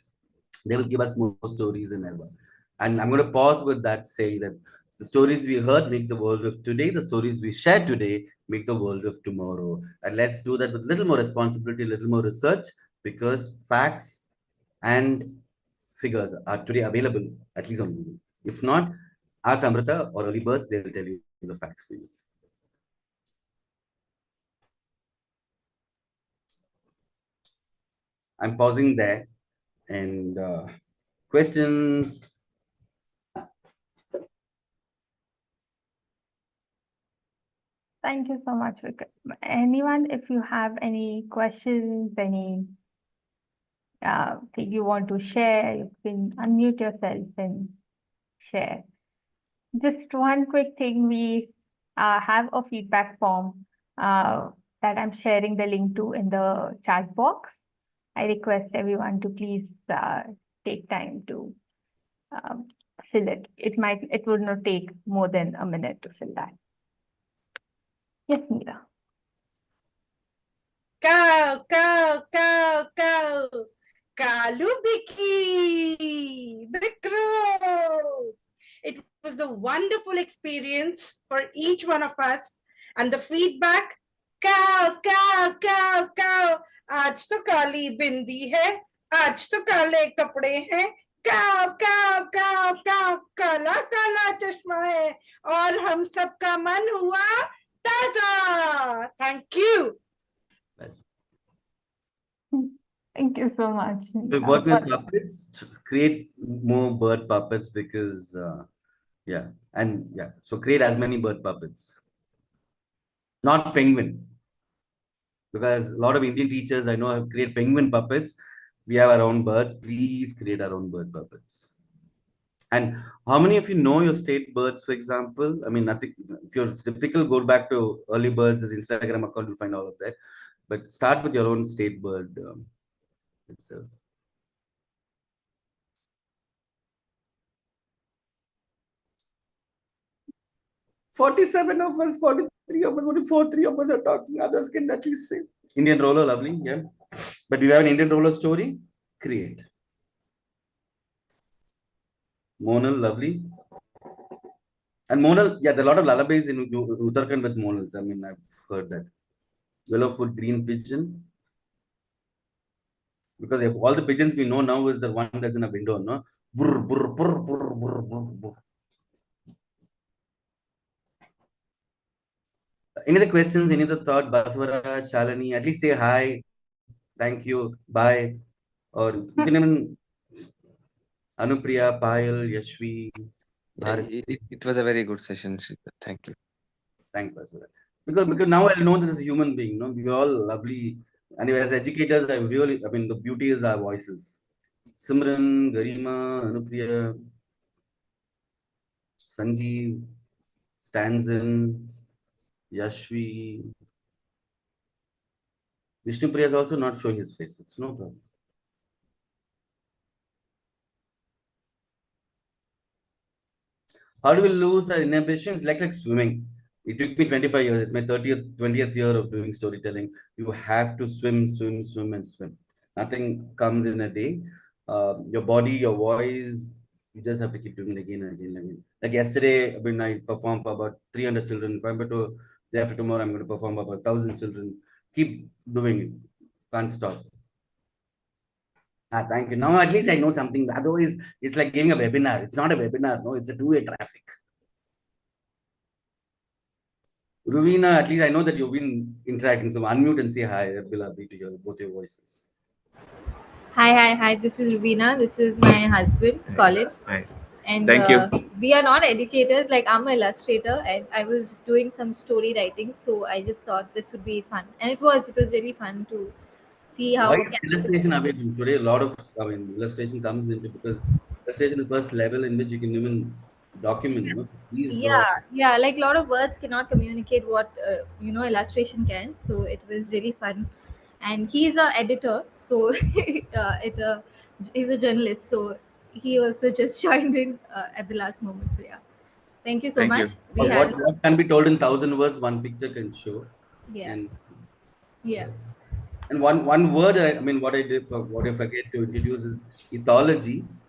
They will give us more stories than ever. And I'm going to pause with that, say that the stories we heard make the world of today. The stories we share today make the world of tomorrow. And let's do that with a little more responsibility, a little more research, because facts and figures are today available, at least on Google. If not, ask Amrita or Early Birds, they'll tell you the facts for you. I'm pausing there. And questions? Thank you so much, Vikram. Anyone, if you have any questions, any thing you want to share, you can unmute yourself and share. Just one quick thing, we have a feedback form that I'm sharing the link to in the chat box. I request everyone to please take time to fill it. It will not take more than a minute to fill that. Yes, Meera. Cow, cow, cow, cow. 𝗷𝗯𝗶𝗂𝗃, the crow. It was a wonderful experience for each one of us. And the feedback, cow, cow, cow, cow. आज तो काली बिंदी है, आज तो काले कपड़े हैं. काव काव काव काव, काला काला चश्मा है और हम सबका मन हुआ ताजा. Thank you. Thank you so much. We work with puppets, create more bird puppets because, so create as many bird puppets. Not penguin. Because a lot of Indian teachers I know have created penguin puppets. We have our own birds. Please create our own bird puppets. And how many of you know your state birds, for example? I mean, nothing. If it's difficult, go back to Early Birds' Instagram account, you'll find all of that. But start with your own state bird itself. "47 of us, 43 of us, 44, 3 of us are talking. Others can at least say. Indian roller, lovely, yeah. But do you have an Indian roller story? Create. Monal, lovely. And Monal, yeah, there are a lot of lullabies in Uttarakhand with Monals. I mean, I've heard that. Yellow-foot green pigeon. Because if all the pigeons we know now is the one that's in a window, no? Brr, brr, brr, brr, brr, brr, brr. Any other questions? Any other thoughts? Baswara, Shalini, at least say hi, thank you, bye. Or you can even Anupriya, Payal, Yashvi, Bharati. It was a very good session, Shrikant. Thank you. Thanks, Baswara. Because now I know that as a human being, no, we're all lovely. And as educators, the beauty is our voices. Simran, Garima, Anupriya, Sanjeev, Stanzin, Yashvi. Vishnupriya is also not showing his face. It's no problem. How do we lose our inhibitions? Like swimming. It took me 25 years. It's my 20th year of doing storytelling. You have to swim, swim, swim, and swim. Nothing comes in a day. Your body, your voice, you just have to keep doing it again and again and again. Like yesterday, when I performed for about 300 children, day after tomorrow, I'm going to perform for about 1,000 children. Keep doing it. Can't stop. Thank you. Now at least I know something. Otherwise, it's like giving a webinar. It's not a webinar. No, it's a two-way traffic. Ruvina, at least I know that you've been interacting. So unmute and say hi. I'll be lovely to hear both your voices. Hi. This is Ruvina. This is my husband, Colin. Hi. And Thank you. we are not educators. Like, I'm an illustrator, and I was doing some story writing. So I just thought this would be fun, and it was really fun to see how. Why is illustration available today? A lot of illustration comes into because illustration is the first level in which you can even document. Yeah. No? Please draw. Yeah. Like, a lot of words cannot communicate what illustration can. So it was really fun, and he's an editor. So he's a journalist. So he also just joined in at the last moment. So yeah, thank you so Thank much. you. What can be told in 1,000 words, one picture can show. Yeah. And Yeah. And one word, what I forget to introduce is ethology.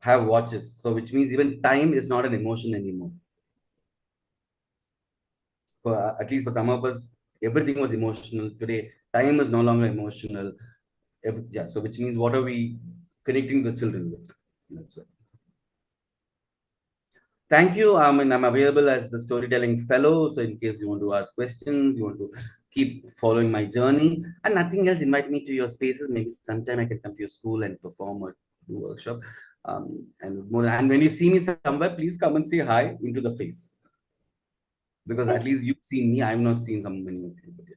have watches. So which means even time is not an emotion anymore. For at least for some of us, everything was emotional. Today, time is no longer emotional. Yeah, so which means what are we connecting the children with? That's right. Thank you. I mean, I'm available as the storytelling fellow. So in case you want to ask questions, you want to keep following my journey and nothing else, invite me to your spaces. Maybe sometime I can come to your school and perform or do workshop. And when you see me somewhere, please come and say hi into the face. Because at least you've seen me, I've not seen some many of you. But yeah.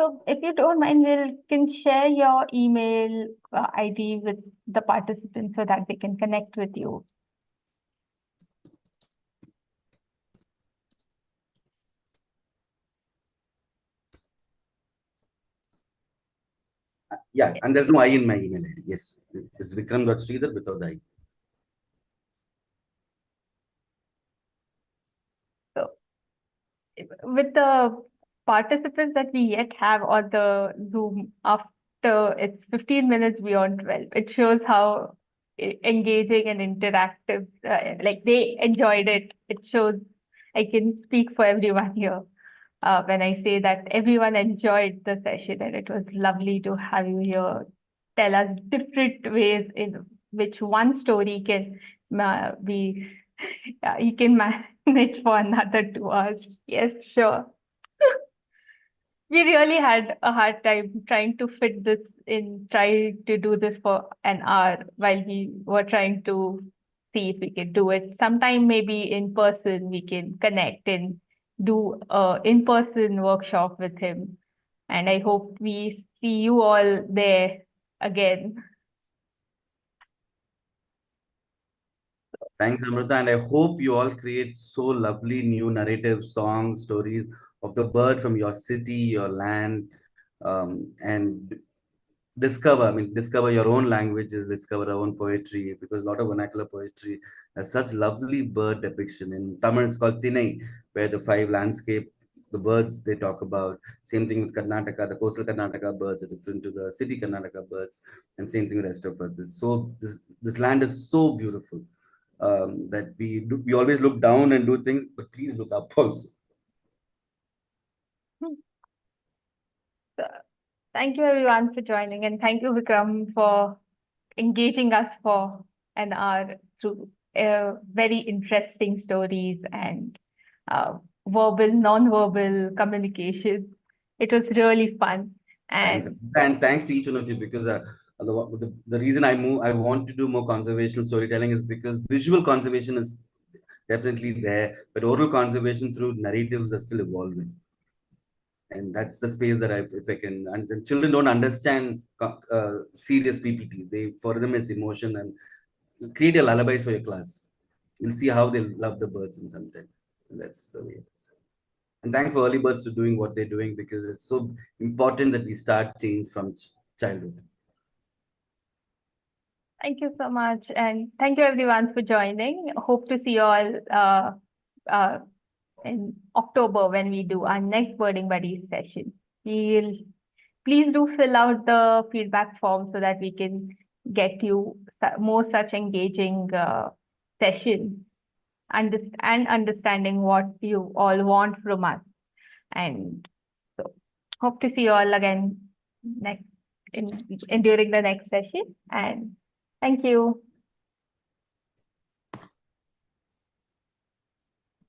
So if you don't mind, can share your email ID with the participants so that they can connect with you. Yeah, and there's no I in my email ID. Yes, it's Vikram.Sridhar without the I. So with the participants that we yet have on the Zoom after it's 15 minutes beyond 12, it shows how engaging and interactive, like they enjoyed it. It shows I can speak for everyone here when I say that everyone enjoyed the session and it was lovely to have you here. Tell us different ways in which one story can be, you can manage for another 2 hours. Yes, sure. We really had a hard time trying to fit this in, try to do this for an hour while we were trying to see if we could do it. Sometime maybe in person we can connect and do a in-person workshop with him. And I hope we see you all there again. Thanks, Amrita. And I hope you all create so lovely new narrative songs, stories of the bird from your city, your land, and discover your own languages, discover our own poetry, because a lot of vernacular poetry has such lovely bird depiction. In Tamil, it's called Thinai, where the 5 landscape, the birds they talk about. Same thing with Karnataka, the coastal Karnataka birds are different to the city Karnataka birds, and same thing with the rest of us. It's so this land is so beautiful that we always look down and do things, but please look up also. So, thank you everyone for joining, and thank you Vikram for engaging us for an hour through very interesting stories and verbal, non-verbal communication. It was really fun. Thanks. And And thanks to each one of you, because the reason I want to do more conservational storytelling is because visual conservation is definitely there, but oral conservation through narratives are still evolving. And that's the space that if I can, and children don't understand serious PPTs. For them, it's emotion, and create a lullabies for your class. You'll see how they love the birds in some time. And that's the way it is. And thank for early birds to doing what they're doing, because it's so important that we start change from childhood. thank you so much. And thank you everyone for joining. Hope to see you all in October when we do our next Birding Buddies session. Please do fill out the feedback form so that we can get you more such engaging sessions and understanding what you all want from us. And so hope to see you all again next during the next session. And thank you.